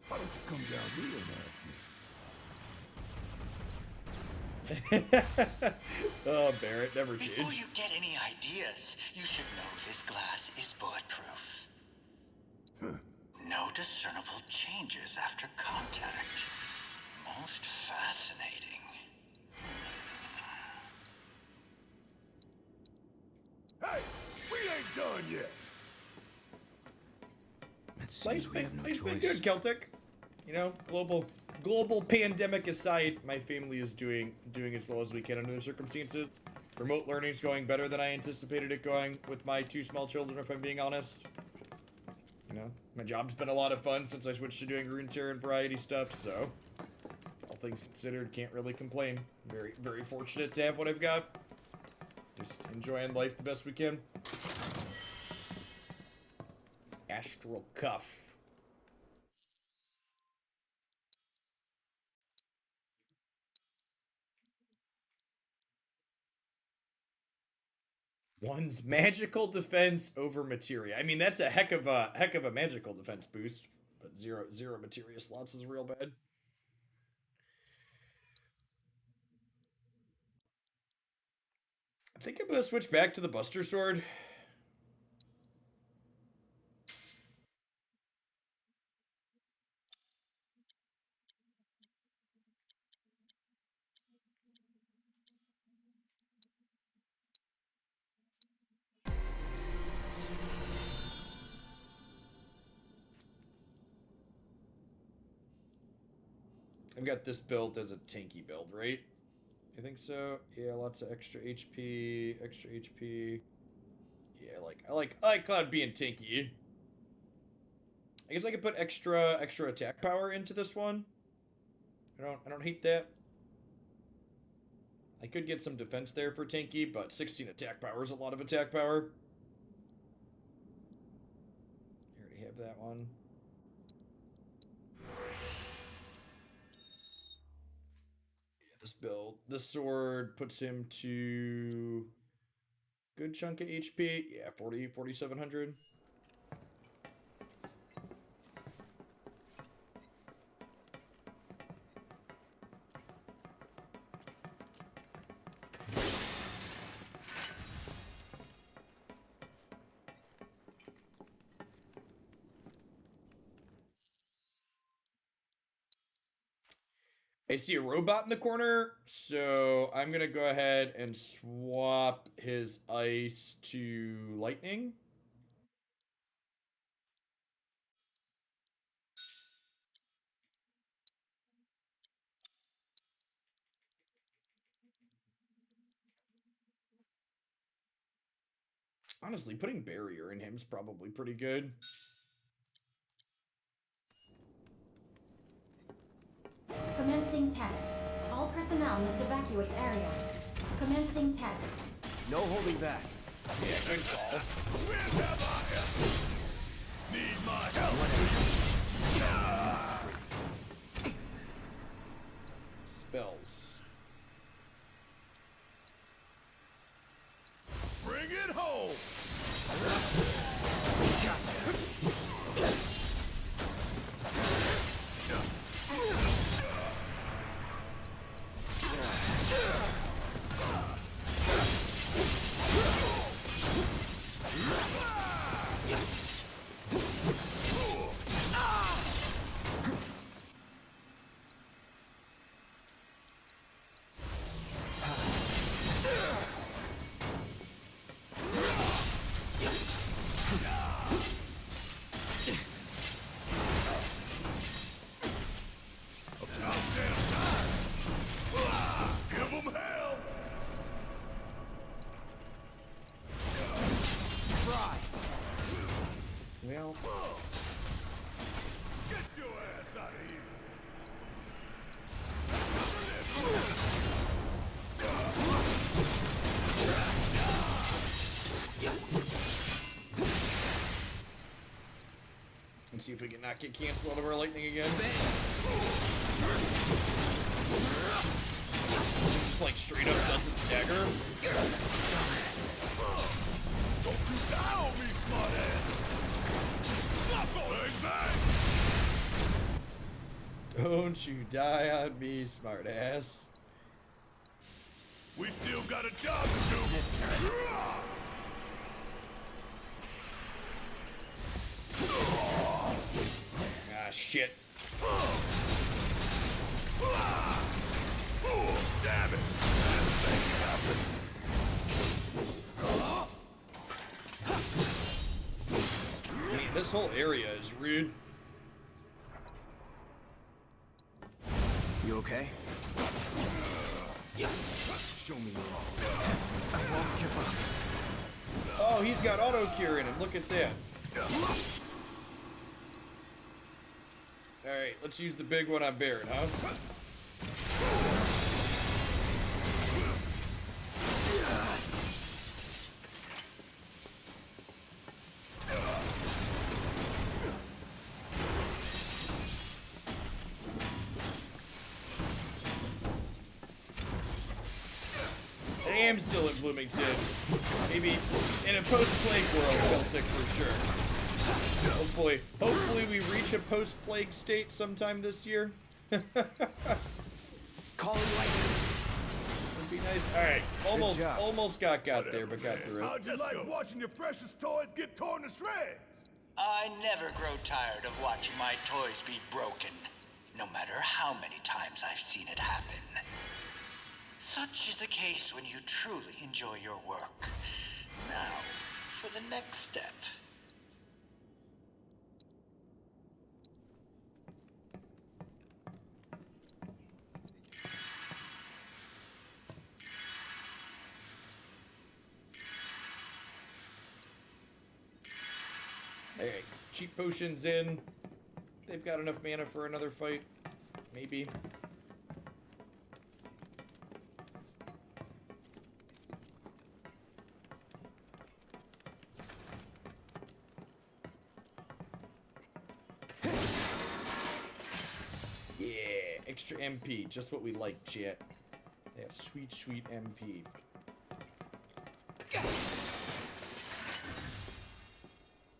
Why don't you come down here and ask me? Oh, Barrett, never change. Before you get any ideas, you should know this glass is bulletproof. No discernible changes after contact. Most fascinating. Hey, we ain't done yet. It Life's seems we have no been choice. good, Celtic. You know, global pandemic aside, my family is doing as well as we can under the circumstances. Remote learning's going better than I anticipated it going with my 2 small children, if I'm being honest. You know, my job's been a lot of fun since I switched to doing rune tear and variety stuff, so all things considered, can't really complain. Very, very fortunate to have what I've got. Just enjoying life the best we can. Astral Cuff. One's magical defense over materia. I mean, that's a heck of a magical defense boost, but zero materia slots is real bad. I think I'm gonna switch back to the Buster Sword. I've got this built as a tanky build, right? I think so. Yeah, lots of extra HP, Yeah, I like Cloud being tanky. I guess I could put extra attack power into this one. I don't hate that. I could get some defense there for tanky, but 16 attack power is a lot of attack power. I already have that one. This sword puts him to good chunk of HP. Yeah, 4,700. I see a robot in the corner, so I'm gonna go ahead and swap his ice to lightning. Honestly, putting barrier in him is probably pretty good. Commencing test. All personnel must evacuate area. Commencing test. No holding back. Yeah, good call. Need my help. Spells. Bring it home. Well, Get your ass out of here. let's see if we can not get canceled out of our lightning again. Just like straight up doesn't stagger. Don't you die on me, smartass! Don't you die on me, smartass. We still got a job to do. Ah, shit. Damn it! I mean, this whole area is rude. You okay? Yeah. Show me your all. I won't give up. Oh, he's got auto cure in him. Look at that. Alright, let's use the big one on Barrett, huh? I am still in Bloomington. Maybe in a post-plague world, Celtic for sure. Hopefully we reach a post-plague state sometime this year. Call it lightning. Would be nice. All right, almost got there, but got through it. How'd you like watching your precious toys get torn to shreds? I never grow tired of watching my toys be broken, no matter how many times I've seen it happen. Such is the case when you truly enjoy your work. Now, for the next step. Alright, cheap potions in. They've got enough mana for another fight. Maybe. Yeah, extra MP. Just what we like, chat. Yeah, sweet, sweet MP.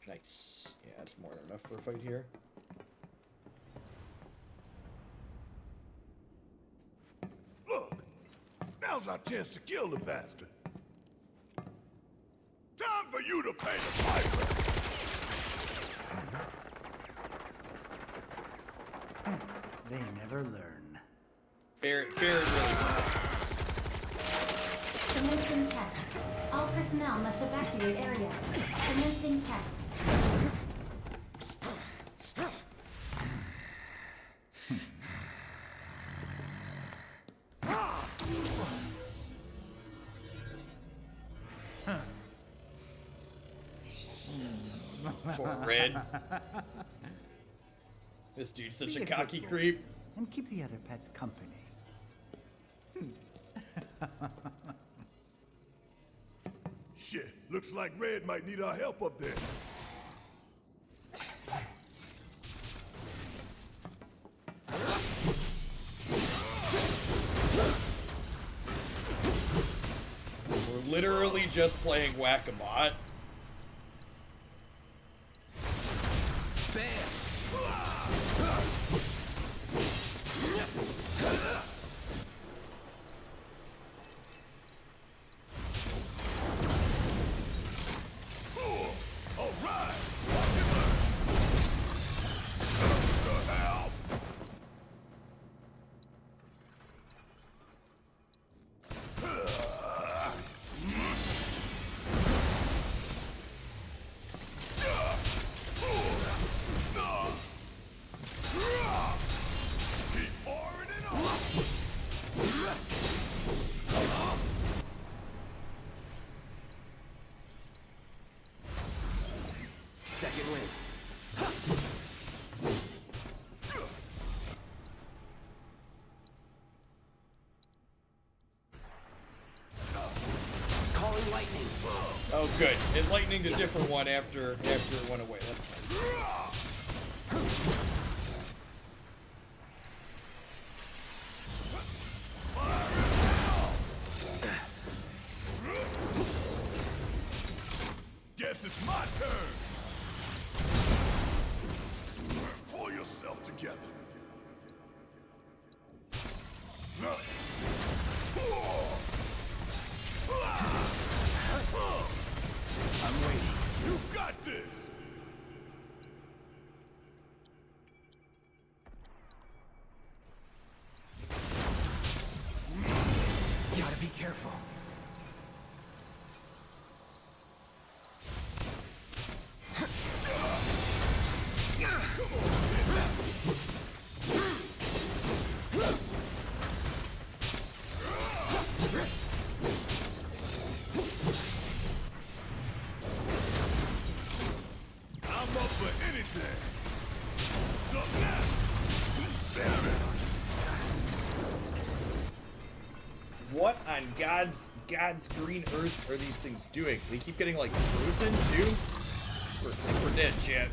Nice. Yeah, that's more than enough for a fight here. Look, now's our chance to kill the bastard. Time for you to pay the piper. They never learn. Barrett really. Commencing test. All personnel must evacuate area. Commencing test. Poor Red. This dude's such a cocky creep. And keep the other pets company. Shit, looks like Red might need our help up there. We're literally just playing whack-a-mole. Second wind. Calling lightning. Oh, good. It lightninged a different one after it went away. That's nice. Guess it's my turn. Pull yourself together. I'm waiting. You got this. I'm up for anything. Something else. Damn it. What on God's green earth are these things doing? They keep getting like frozen too? We're dead, chat.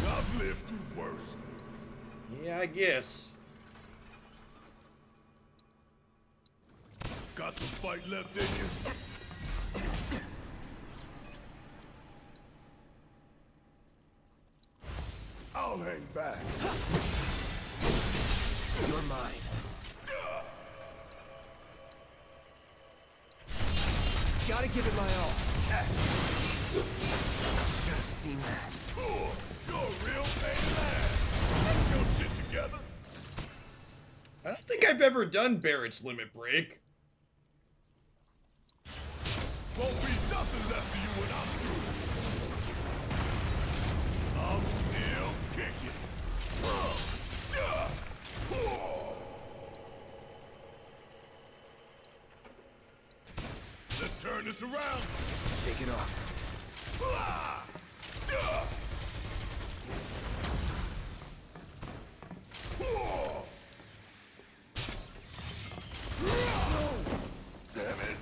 I've lived through worse. Yeah, I guess. Got some fight left in you? I'll hang back. You're mine. Gotta give it my all. Should have seen that. Cool. You're a real pain in the ass. Get your shit together. I don't think I've ever done Barrett's Limit Break. Won't be nothing left of you when I'm through. I'm still kicking. Let's turn this around. Shake it off. Damn it.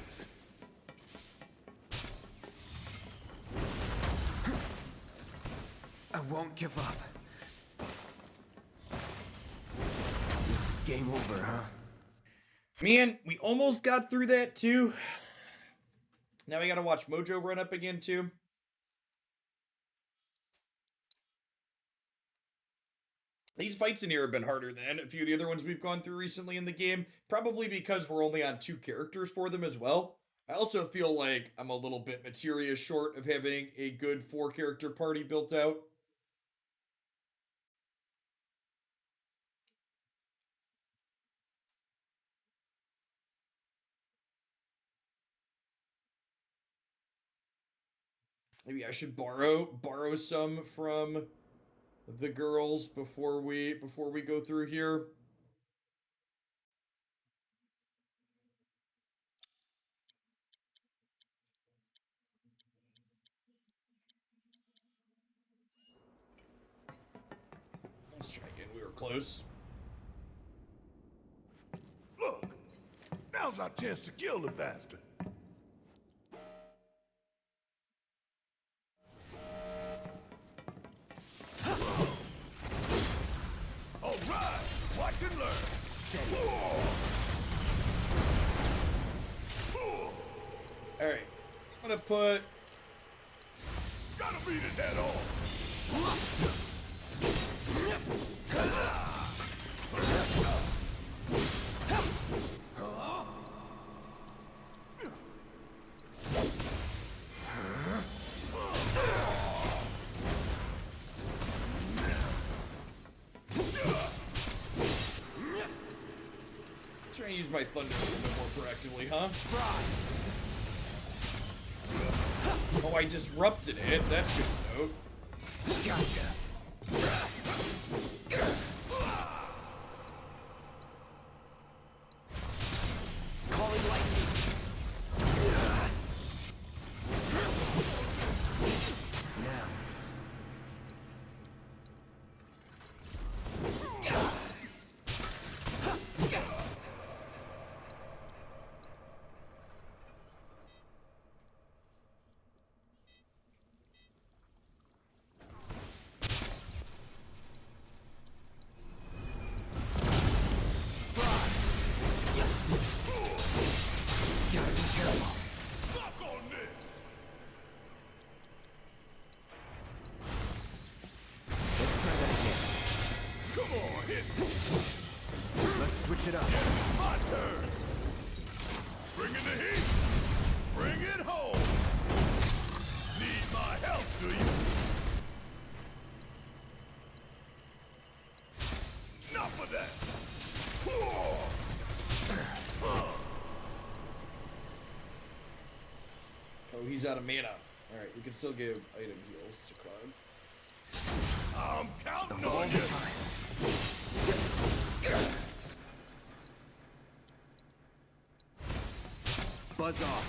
I won't give up. This is game over, huh? Man, we almost got through that too. Now we gotta watch Mojo run up again too. These fights in here have been harder than a few of the other ones we've gone through recently in the game, probably because we're only on 2 characters for them as well. I also feel like I'm a little bit materia short of having a good 4-character party built out. Maybe I should borrow some from the girls before we go through here. Let's try again. We were close. Look, now's our chance to kill the bastard. All right, watch and learn. All right, I'm gonna put. Gotta beat it head on. Trying to use my thunder a little bit more proactively, huh? Oh, I disrupted it. That's good to know. Gotcha. Calling lightning. Now. Switch it up. My turn. Bring in the heat. Bring it home. Need my help, do you? Enough of that. Oh, he's out of mana. All right, we can still give item heals to Cloud. I'm counting on you. Buzz off.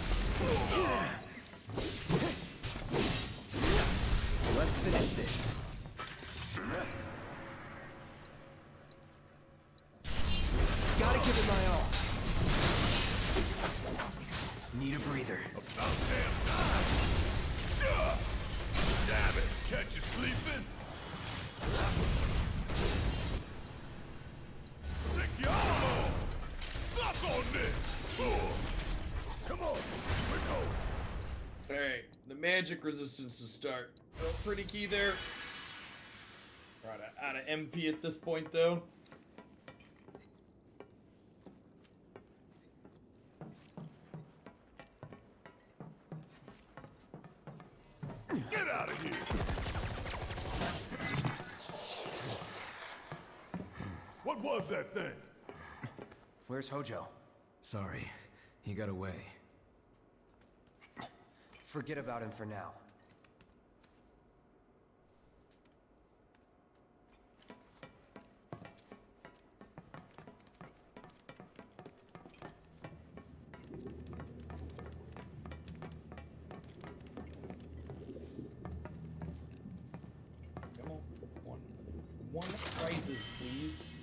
magic resistance to start. Oh, pretty key there. We're out of MP at this point, though. Get out of here! What was that thing? Where's Hojo? Sorry, he got away. Forget about him for now. Come on. One prizes, please.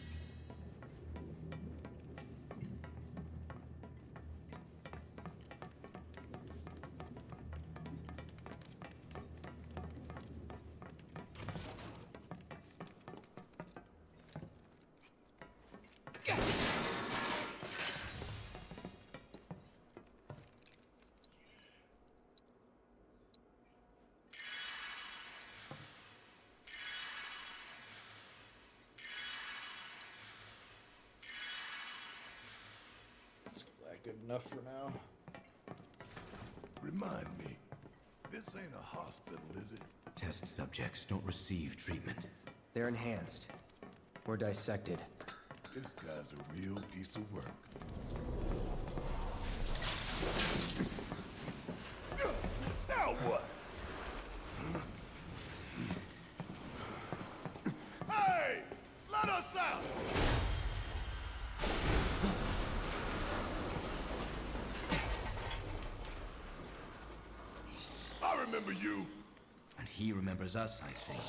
Good enough for now. Remind me, this ain't a hospital, is it? Test subjects don't receive treatment. They're enhanced. Or dissected. This guy's a real piece of work. Now what? Hey! Let us out! I remember you. And he remembers us, I think.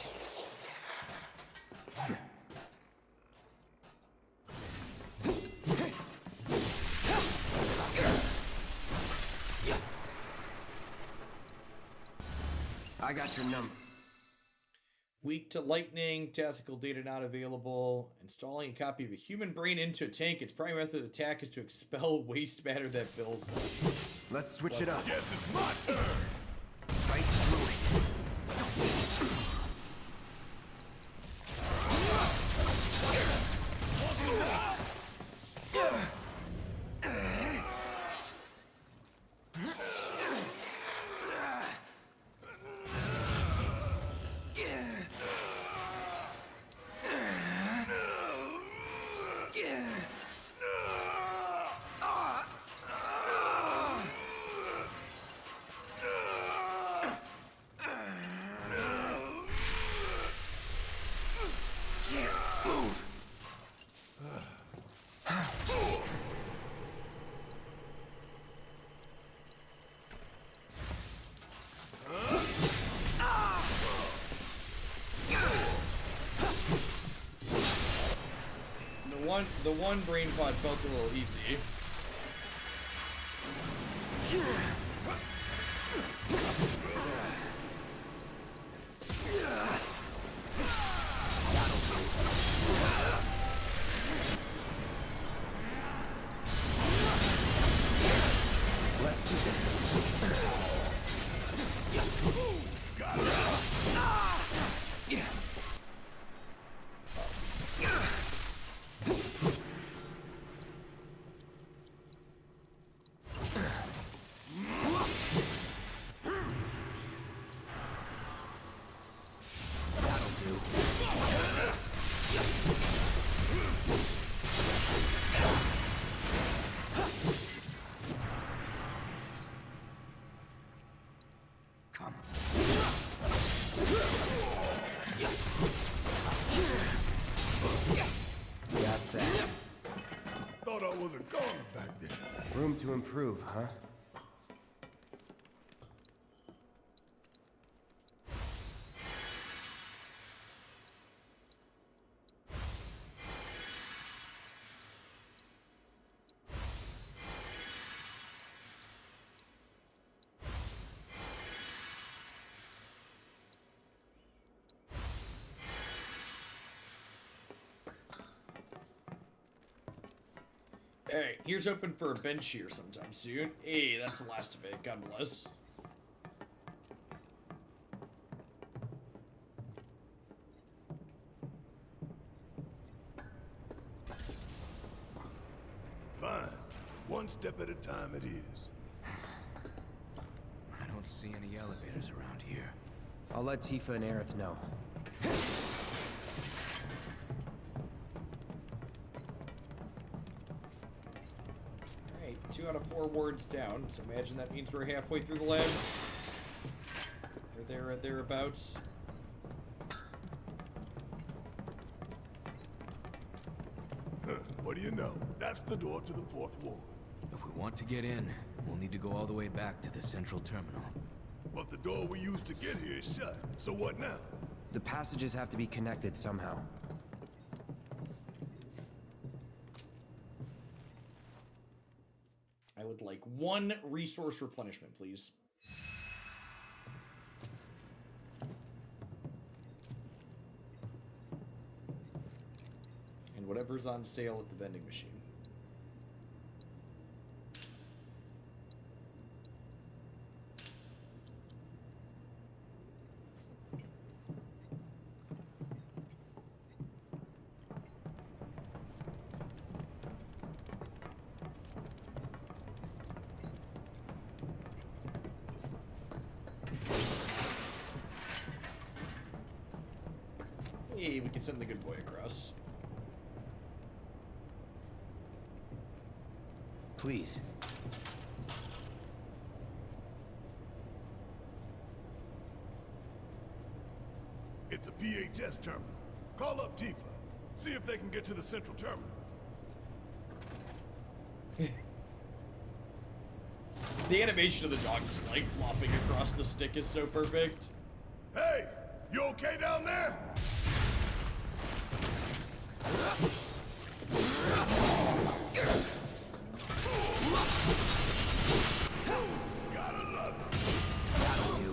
I got your number. Weak to lightning, tactical data not available. Installing a copy of a human brain into a tank. Its primary method of attack is to expel waste matter that builds. Let's switch it up. Yes, it's my turn! Right through it. The one brain pod felt a little easy. Let's do this. Got it. That's that. Thought I was a goner back then. Room to improve, huh? Alright, here's open for a bench here sometime soon. Hey, that's the last of it. God bless. one step at a time it is. I don't see any elevators around here. I'll let Tifa and Aerith know. Alright, 2 out of 4 wards down, so imagine that means we're halfway through the labs. Or there or thereabouts. What do you know? That's the door to the 4th ward. If we want to get in, we'll need to go all the way back to the central terminal. But the door we used to get here is shut, so what now? The passages have to be connected somehow. I would like 1 resource replenishment, please. And whatever's on sale at the vending machine. Hey, we can send the good boy across. Please. It's a PHS terminal. Call up Tifa. See if they can get to the central terminal. The animation of the dog just like flopping across the stick is so perfect. Hey, you okay down there? Gotta love it. That'll do.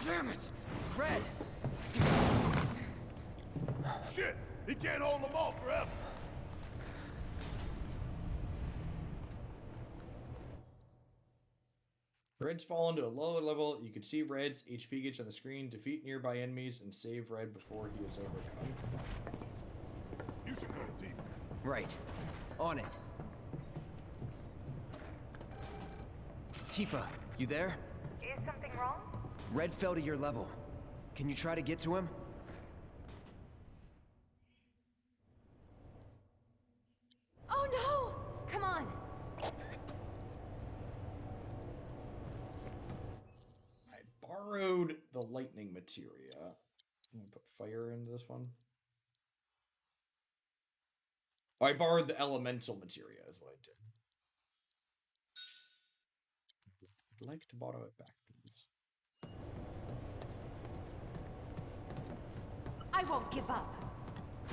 Damn it! Red! Shit, he can't hold them all forever. Red's fallen to a lower level. You can see Red's HP gauge on the screen. Defeat nearby enemies and save Red before he is overcome. You should go deep. Right. On it. Tifa, you there? Is something wrong? Red fell to your level. Can you try to get to him? Oh no! Come on! I borrowed the lightning materia. I'm gonna put fire into this one. Oh, I borrowed the elemental materia is what I did. I'd like to borrow it back, please. I won't give up.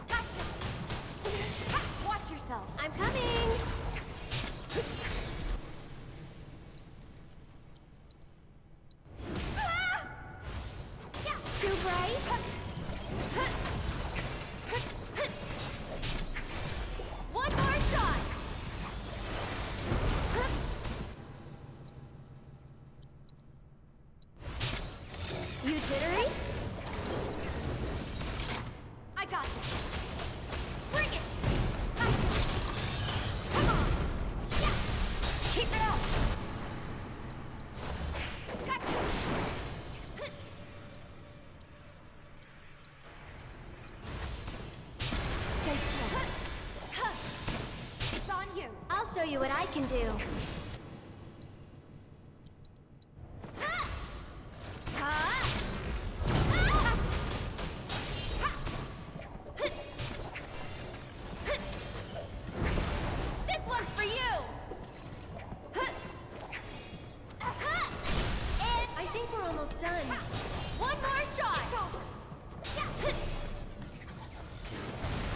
Gotcha! Watch yourself! I'm coming! Too bright? One more shot! You jittery? I got this. Bring it! Gotcha! Come on! Yeah! Keep it up! Gotcha! Stay strong. It's on you. I'll show you what I can do. This one's for you! I think we're almost done. One more shot!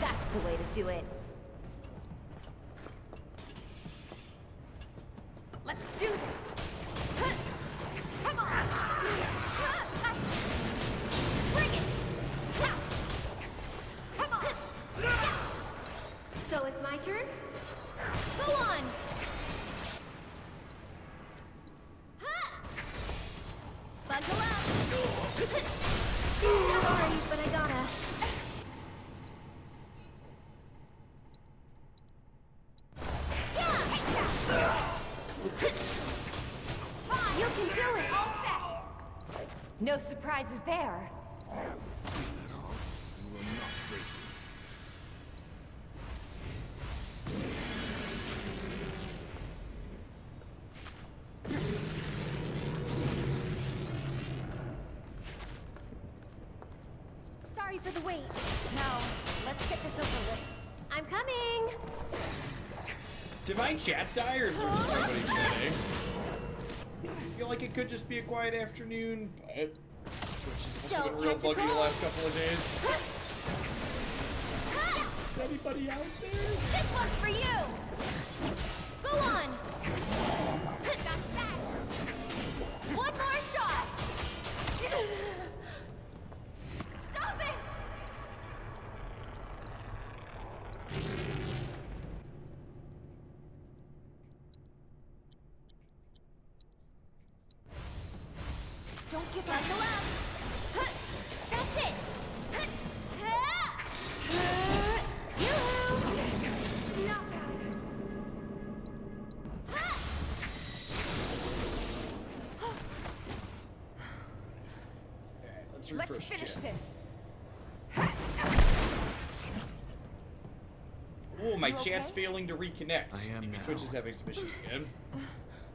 That's the way to do it. Let's do this! Come on! Bring it! Come on! So it's my turn? Go on! Buckle up! Sorry, but I gotta. No surprises there. Sorry for the wait. Now, let's get this over with. I'm coming! Did my chat die, or is there just nobody chatting? I feel like it could just be a quiet afternoon, but Twitch has also been real buggy the last couple of days. Anybody out there? This one's for you! Go on! Got that! One more shot! Stop it! Don't give up. Buckle up! That's it! Yoo-hoo! Not bad. Alright, Let's finish this. Oh, my You chat's okay? failing to reconnect. I am Maybe now. Twitch is having some issues again.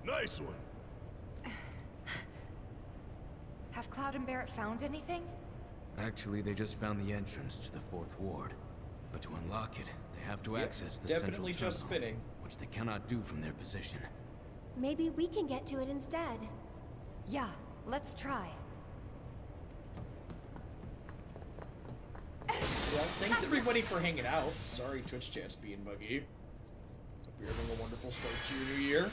Nice one. Have Cloud and Barrett found anything? Actually, they just found the entrance to the 4th ward. But to unlock it, they have to Yep, access the definitely central just terminal, spinning. which they cannot do from their position. Maybe we can get to it instead. Yeah, let's try. Well, thanks everybody for hanging out. Sorry Twitch chat's being buggy. Hope you're having a wonderful start to your new year.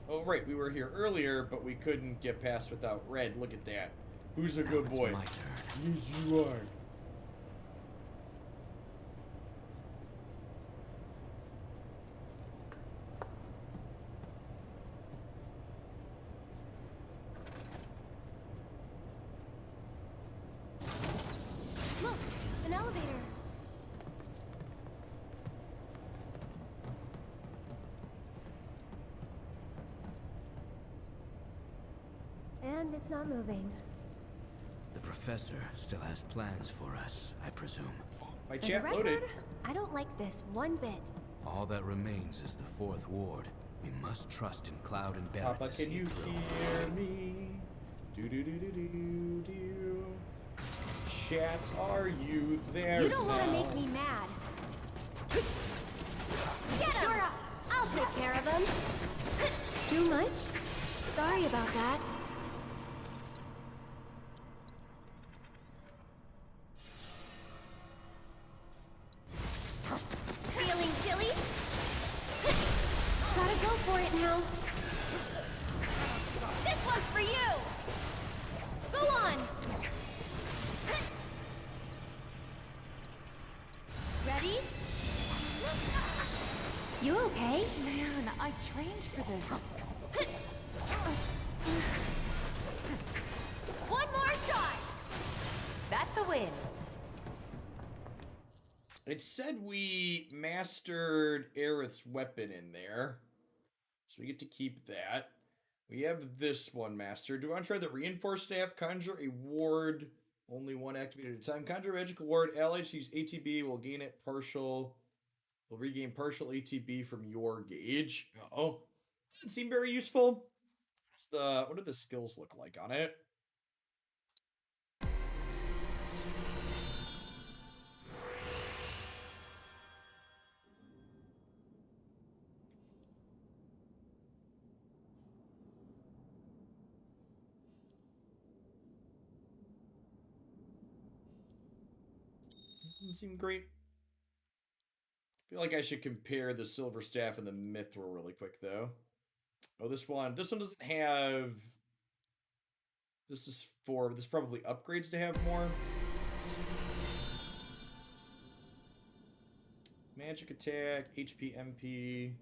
Oh right, we were here earlier, but we couldn't get past without Red. Look at that. Who's a Now good it's boy? my turn. Yes, you are. Look, an elevator. And it's not moving. The professor still has plans for us, I presume. My For the chat record, loaded. I don't like this one bit. All that remains is the 4th ward. We must trust in Cloud and Barrett Papa, to see can you it through. hear me? Do do do do do do. Chat, are you there? You don't want to now? make me mad. Get him! You're up. I'll take care of him. Too much? Sorry about that. Feeling chilly? Gotta go for it now. This one's for you! Go on! Ready? You okay? Man, I trained for this. One more shot! That's a win. It said we mastered Aerith's weapon in there. So we get to keep that. We have this one mastered. Do we want to try the reinforced staff? Conjure a ward. Only one activated at a time. Conjure a magical ward. Allies who use ATB will gain it partial. Will regain partial ATB from your gauge. Oh, doesn't seem very useful. What do the skills look like on it? Doesn't seem great. I feel like I should compare the Silver Staff and the Mithril really quick, though. Oh, this one doesn't have... This probably upgrades to have more. Magic attack, HP, MP.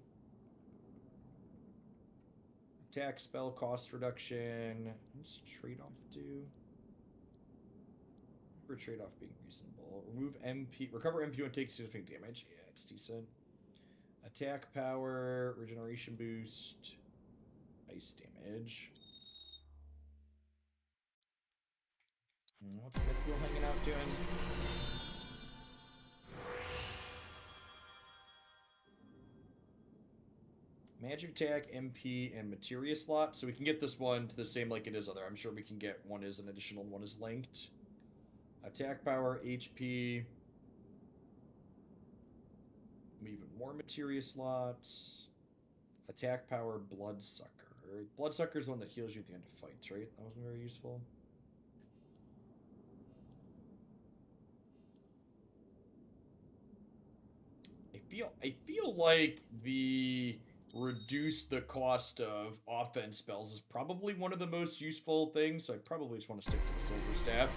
Attack, spell, cost reduction. What's trade-off do? Remember trade-off being reasonable. Remove MP, recover MP and take significant damage. Yeah, it's decent. Attack power, regeneration boost, ice damage. What's Mithril hanging out doing? Magic attack, MP, and materia slot. So we can get this one to the same like it is other. I'm sure we can get one is an additional and one is linked. Attack power, HP. Even more materia slots. Attack power, bloodsucker. Bloodsucker is the one that heals you at the end of fights, right? That wasn't very useful. I feel like the reduce the cost of offense spells is probably one of the most useful things, so I probably just want to stick to the silver staff.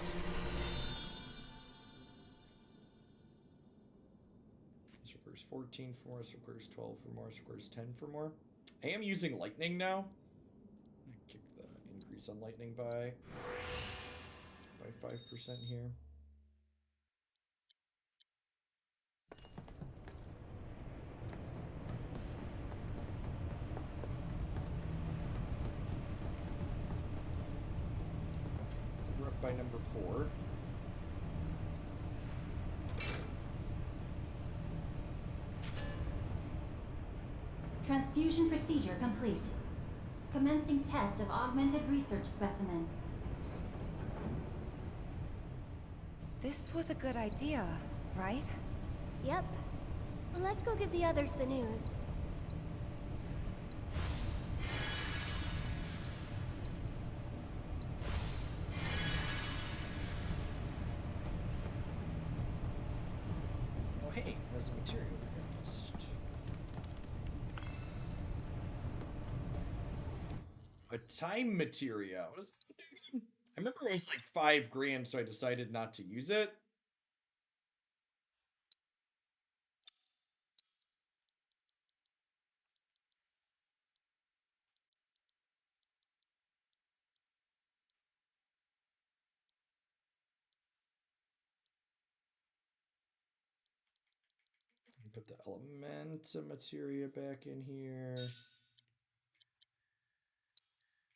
This requires 14 for more, this requires 12 for more, this requires 10 for more. I am using lightning now. I'm gonna kick the increase on lightning by 5% here. We're up by number 4. Transfusion procedure complete. Commencing test of augmented research specimen. This was a good idea, right? Yep. Let's go give the others the news. Oh hey, there's a material list. A time materia. What is that again? I remember it was like 5 grand, so I decided not to use it. Put the elemental materia back in here.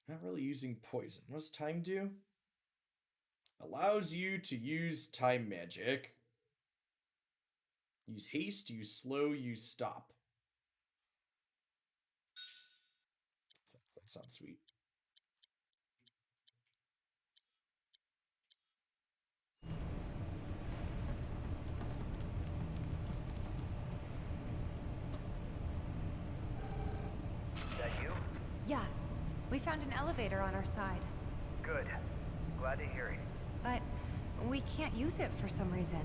Not really using poison. What does time do? Allows you to use time magic. Use haste, use slow, use stop. That sounds sweet. Is that you? Yeah. We found an elevator on our side. Good. Glad to hear it. But we can't use it for some reason.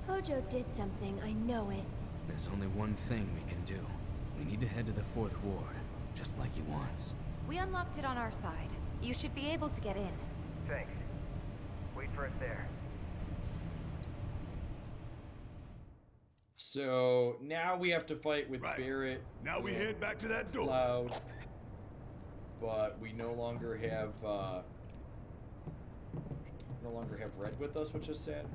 Hojo did something, I know it. There's only one thing we can do. We need to head to the 4th ward, just like he wants. We unlocked it on our side. You should be able to get in. Thanks. Wait for us there. So now we have to fight with Barrett. Now we head back to that door. Cloud. But we no longer have Red with us, which is sad.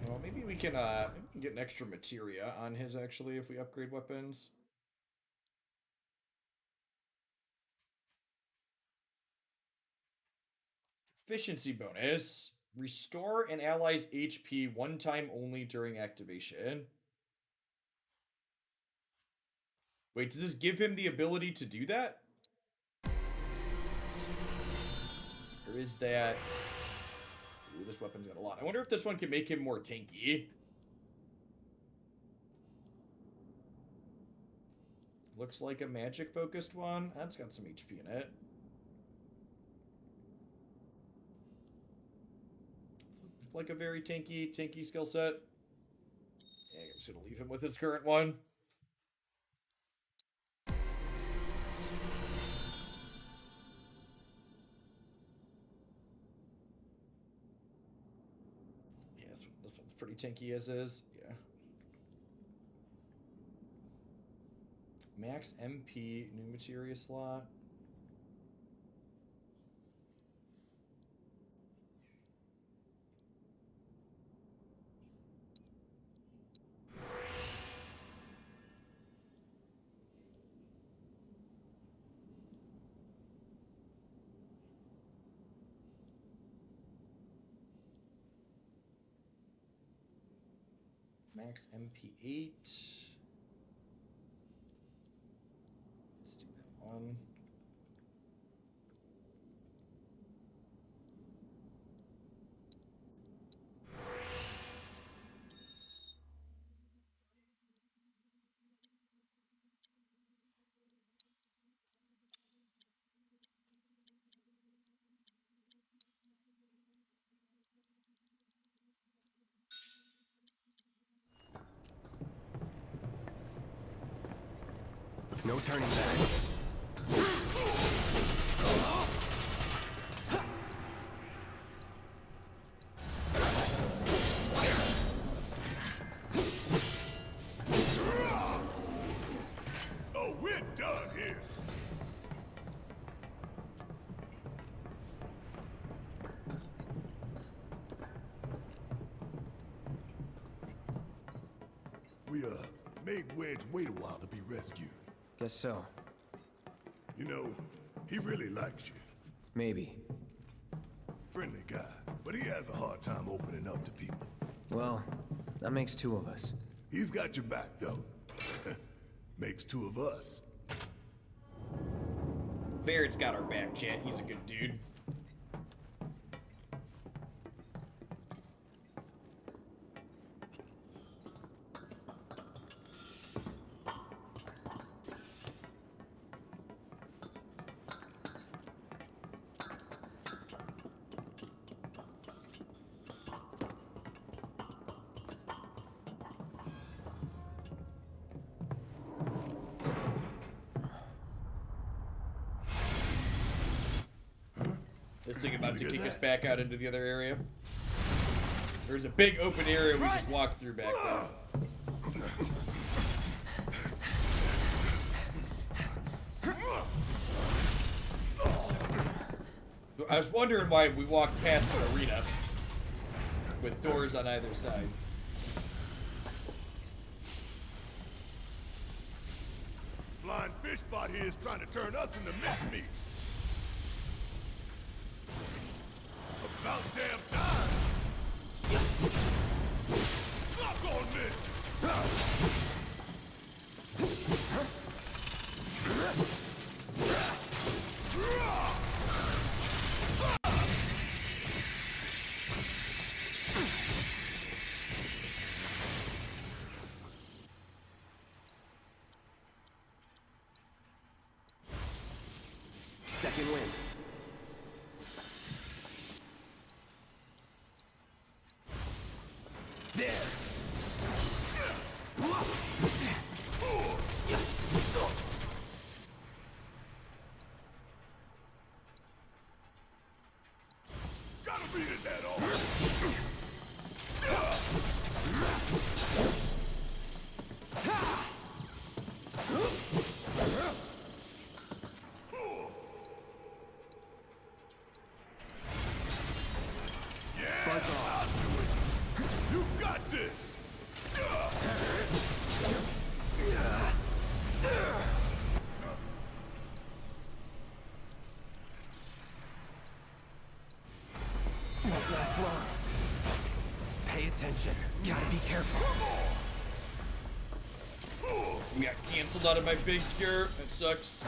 Well, maybe we can get an extra materia on his actually if we upgrade weapons. Efficiency bonus. Restore an ally's HP one time only during activation. Wait, does this give him the ability to do that? Or is that... Ooh, this weapon's got a lot. I wonder if this one can make him more tanky. Looks like a magic-focused one. That's got some HP in it. Like a very tanky skill set. Yeah, I'm just gonna leave him with his current one. Yes, This one's pretty tinky as is. Yeah. Max MP, new materia slot. Max MP8. Let's do that one. No turning back. Oh, we're done here. We, made Wedge wait a while to be rescued. Guess so. You know, he really likes you. Maybe. Friendly guy, but he has a hard time opening up to people. Well, that makes two of us. He's got your back, though. Makes two of us. Barrett's got our back, chat. He's a good dude. This thing about to kick us back out into the other area. There's a big open area we just walked through back there. I was wondering why we walked past an arena with doors on either side. Flying fish spot here is trying to turn us into mincemeat. About damn time! Suck on this! Second wind. There! Gotta beat it that all. Buzz off. You got this! Won't last long. Pay attention. Gotta be careful. We got canceled out of my big cure. That sucks.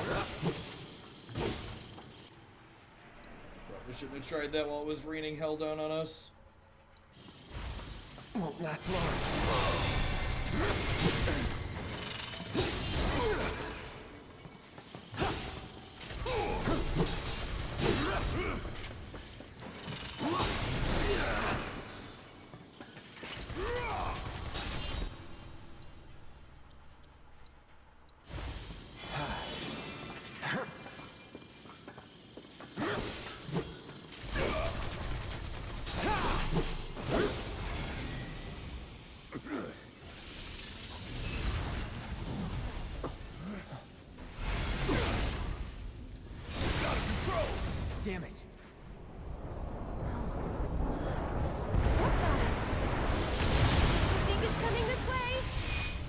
Probably shouldn't have tried that while it was raining hell down on us. Won't last long.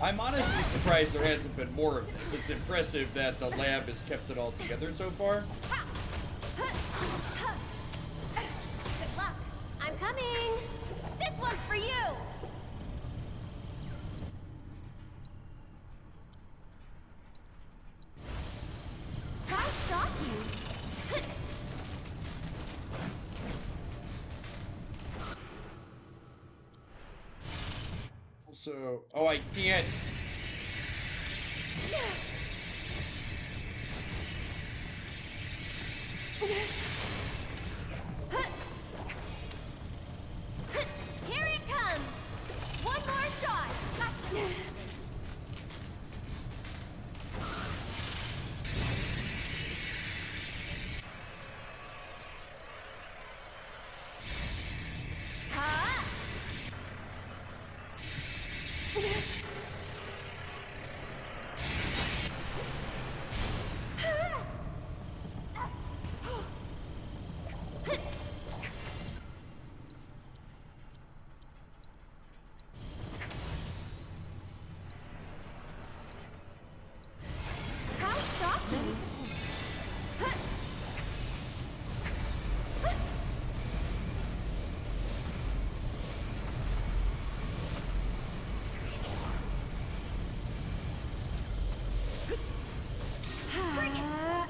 I'm honestly surprised there hasn't been more of this. It's impressive that the lab has kept it all together so far. Good luck. I'm coming. This one's for you. How shocking. Also, oh, I can't. Here it comes. One more shot. Gotcha. Ha! How shocking. Bring it.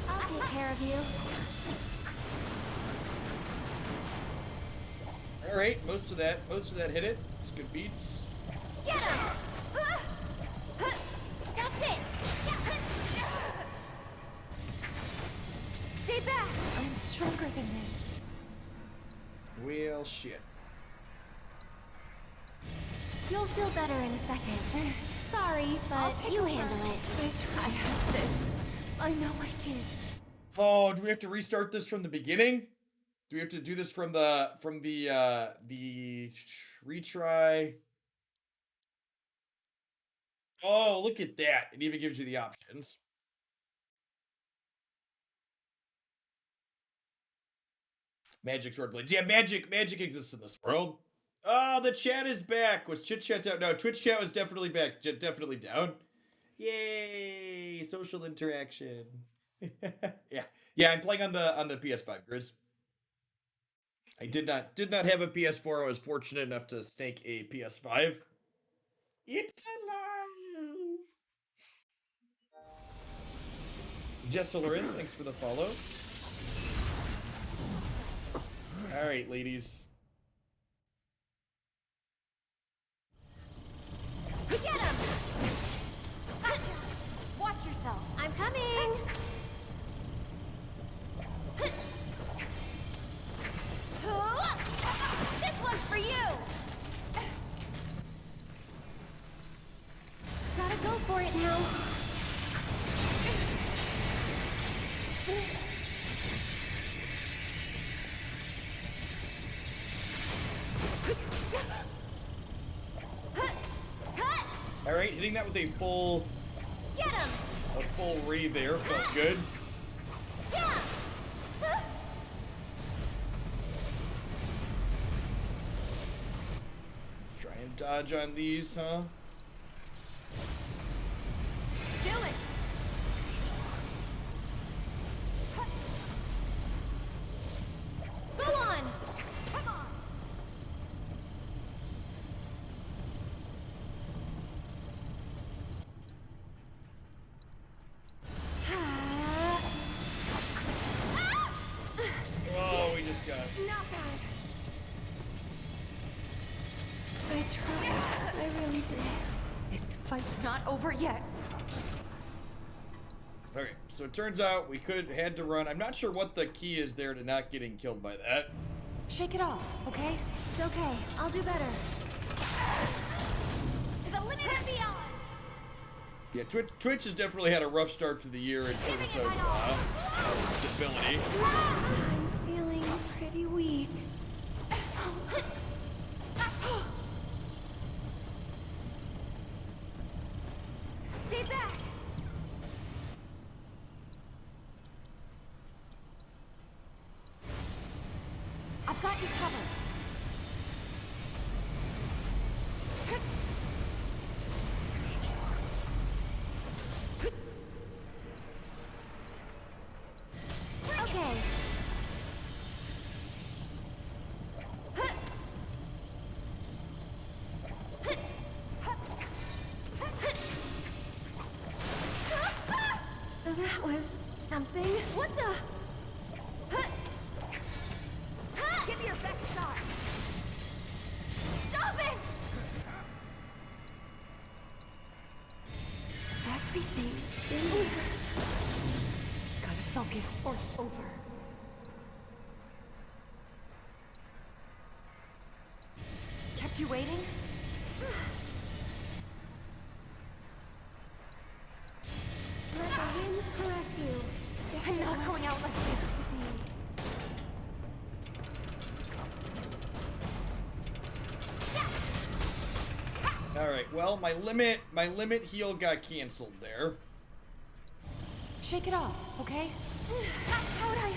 I'll take care of you. All right, most of that hit it. It's good beats. Get him! That's it! Stay back! I'm stronger than this. Well, shit. You'll feel better in a second. Sorry, but you handle it. I have this. I know I did. Oh, do we have to restart this from the beginning? Do we have to do this from the retry? Oh, look at that. It even gives you the options. Magic sword blades. Yeah, magic exists in this world. Oh, the chat is back. Was Chit Chat down? No, Twitch chat was definitely back. Definitely down. Yay! Social interaction. Yeah. I'm playing on the PS5, Grizz. I did not have a PS4. I was fortunate enough to snake a PS5. It's alive. Jesselerin, thanks for the follow. All right, ladies. Get him! Gotcha. Watch yourself. I'm coming. This one's for you. Gotta go for it now. All right, hitting that with a full re there felt good. Try and dodge on these, huh? Do it. Go on. Come on. Oh, we just got. Not bad. I tried. I really did. This fight's not over yet. Okay, so it turns out we had to run. I'm not sure what the key is there to not getting killed by that. Shake it off, okay? It's okay. I'll do better. To the limit and beyond. Yeah, Twitch has definitely had a rough start to the year in terms of stability. I'm feeling pretty weak. Stay back. I've got you covered. Okay. That was something. What the? Give me your best shot. Stop it! Everything's in there. Gotta focus or it's over. Kept you waiting? Let the wind caress you. I'm not going out like this. All right. Well, my limit heal got canceled there. Shake it off, okay? How would I?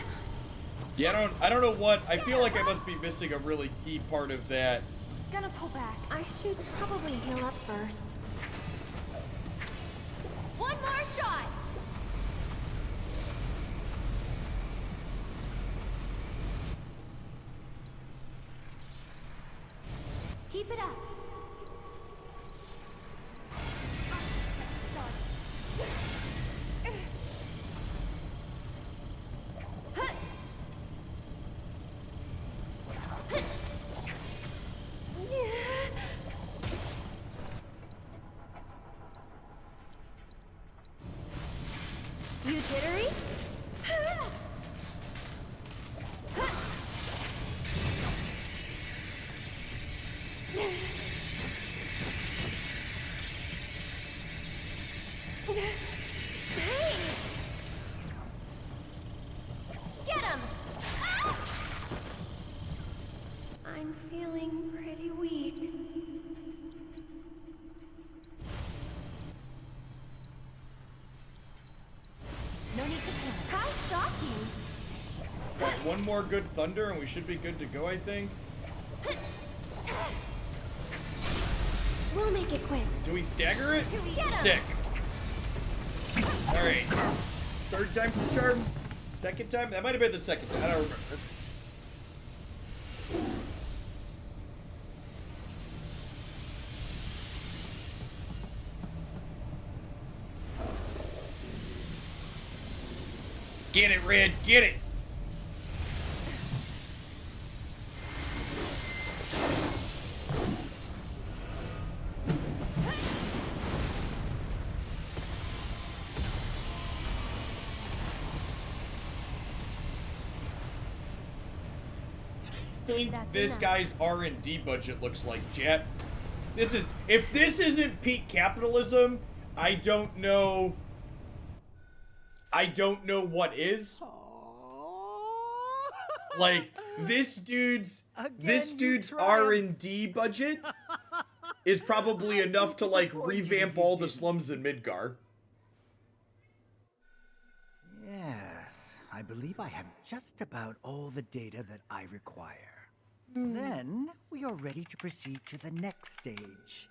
Yeah, I don't know what. I feel like I must be missing a really key part of that. Gonna pull back. I should probably heal up first. One more shot! Keep it up. You jittery? Hey! Get him! Ah! I'm feeling pretty weak. No need to panic. How shocking! Right, one more good thunder and we should be good to go, I think. We'll make it quick. Do we stagger it? Get 'em! Sick. All right. Third time's the charm. Second time? That might have been the second time. I don't remember. Get it, Red. Get it. I think this guy's R&D budget looks like, chat. If this isn't peak capitalism, I don't know what is. Like this dude's R&D budget is probably enough to like revamp all the slums in Midgar. Yes, I believe I have just about all the data that I require. Then we are ready to proceed to the next stage.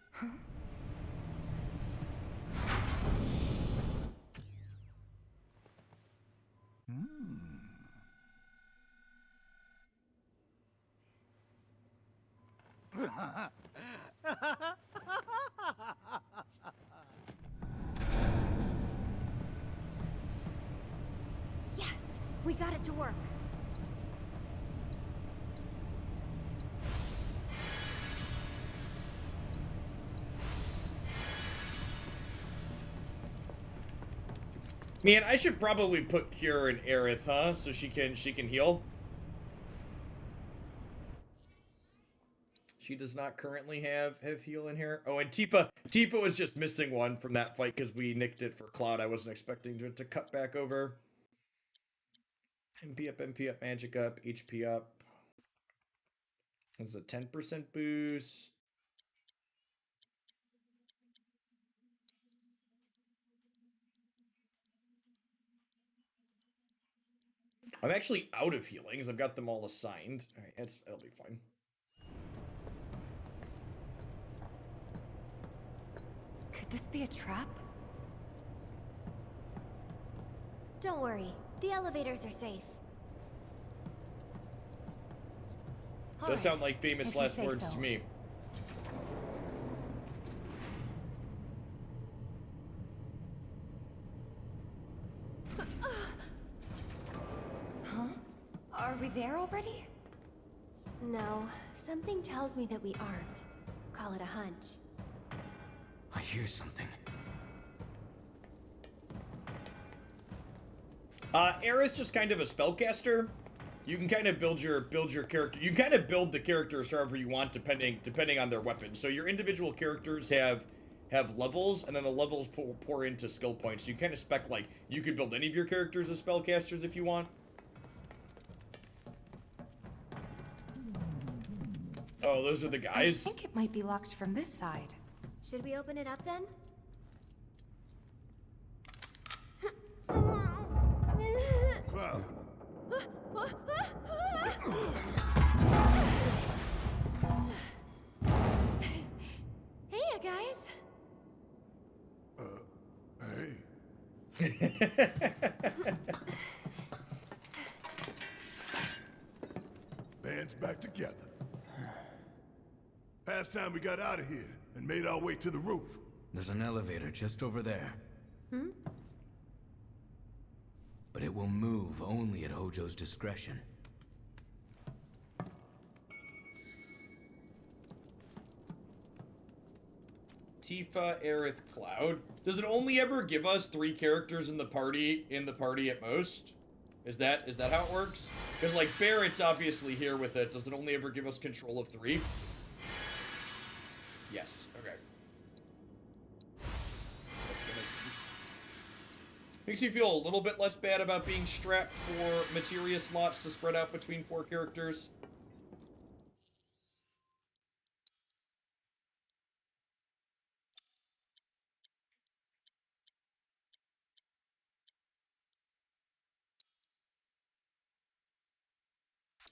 Yes, we got it to work. Man, I should probably put Cure in Aerith, huh? So she can heal. She does not currently have heal in here. Oh, and Tifa was just missing one from that fight because we nicked it for Cloud. I wasn't expecting it to cut back over. MP up, magic up, HP up. It's a 10% boost. I'm actually out of healings. I've got them all assigned. All right, it'll be fine. this be a trap? Don't worry, the elevators are safe. Does sound like famous last words to me. Huh? Are we there already? No, something tells me that we aren't. Call it a hunch. I hear something. Aerith's just kind of a spellcaster. You can kind of build your character. You can kind of build the characters however you want, depending on their weapon. So your individual characters have levels, and then the levels pour into skill points. So you kind of spec, like, you could build any of your characters as spellcasters if you want. Oh, those are the guys? I think it might be locked from this side. Should we open it up then? Cloud. Hey, you guys. Hey. Band's back together. Past time we got out of here and made our way to the roof. There's an elevator just over there. Hmm? But it will move only at Hojo's discretion. Tifa, Aerith, Cloud. Does it only ever give us 3 characters in the party at most? Is that how it works? Because, like, Barrett's obviously here with it. Does it only ever give us control of 3? Yes. Okay. That makes sense. Makes me feel a little bit less bad about being strapped for materia slots to spread out between 4 characters.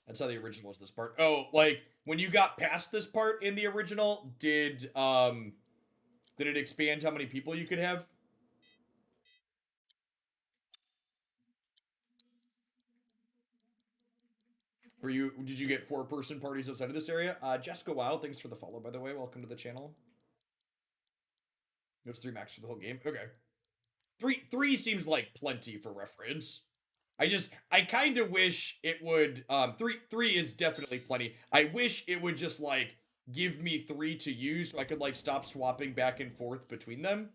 That's how the original was, this part. Oh, like, when you got past this part in the original, did it expand how many people you could have? Did you get 4-person parties outside of this area? Jessica Wild, thanks for the follow, by the way. Welcome to the channel. It's 3 max for the whole game. Okay. 3 seems like plenty for reference. I kind of wish it would, 3 is definitely plenty. I wish it would just, like, give me 3 to use so I could, like, stop swapping back and forth between them.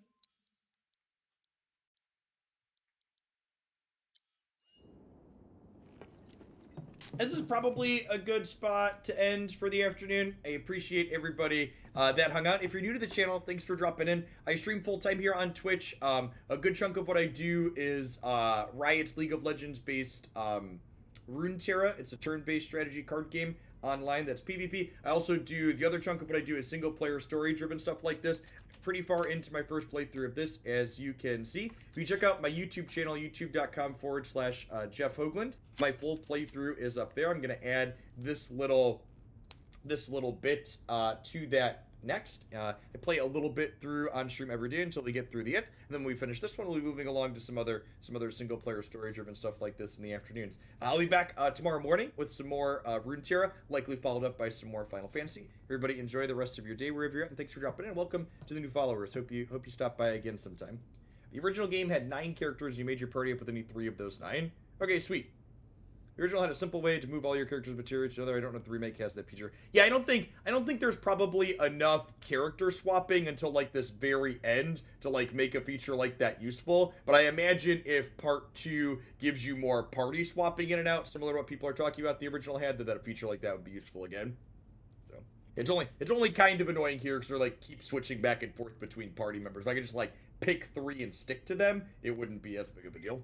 This is probably a good spot to end for the afternoon. I appreciate everybody that hung out. If you're new to the channel, thanks for dropping in. I stream full-time here on Twitch. A good chunk of what I do is Riot's League of Legends based Runeterra. It's a turn-based strategy card game online that's PvP. I also do, the other chunk of what I do is single-player story-driven stuff like this. Pretty far into my first playthrough of this, as you can see. If you check out my YouTube channel, youtube.com/Jeff Hoagland, my full playthrough is up there. I'm going to add this little bit to that next. I play a little bit through on stream every day until we get through the end, and then when we finish this one, we'll be moving along to some other single player story driven stuff like this in the afternoons. I'll be back tomorrow morning with some more Runeterra, likely followed up by some more Final Fantasy. Everybody enjoy the rest of your day wherever you're at, and thanks for dropping in. Welcome to the new followers. Hope you stop by again sometime. The original game had 9 characters. You made your party up with any 3 of those 9. Okay, sweet. The original had a simple way to move all your characters' material to another. I don't know if the remake has that feature. Yeah, I don't think there's probably enough character swapping until like this very end to like make a feature like that useful. But I imagine if part 2 gives you more party swapping in and out, similar to what people are talking about the original had, that a feature like that would be useful again. So it's only kind of annoying here because they're like keep switching back and forth between party members. If I could just like pick 3 and stick to them, it wouldn't be as big of a deal.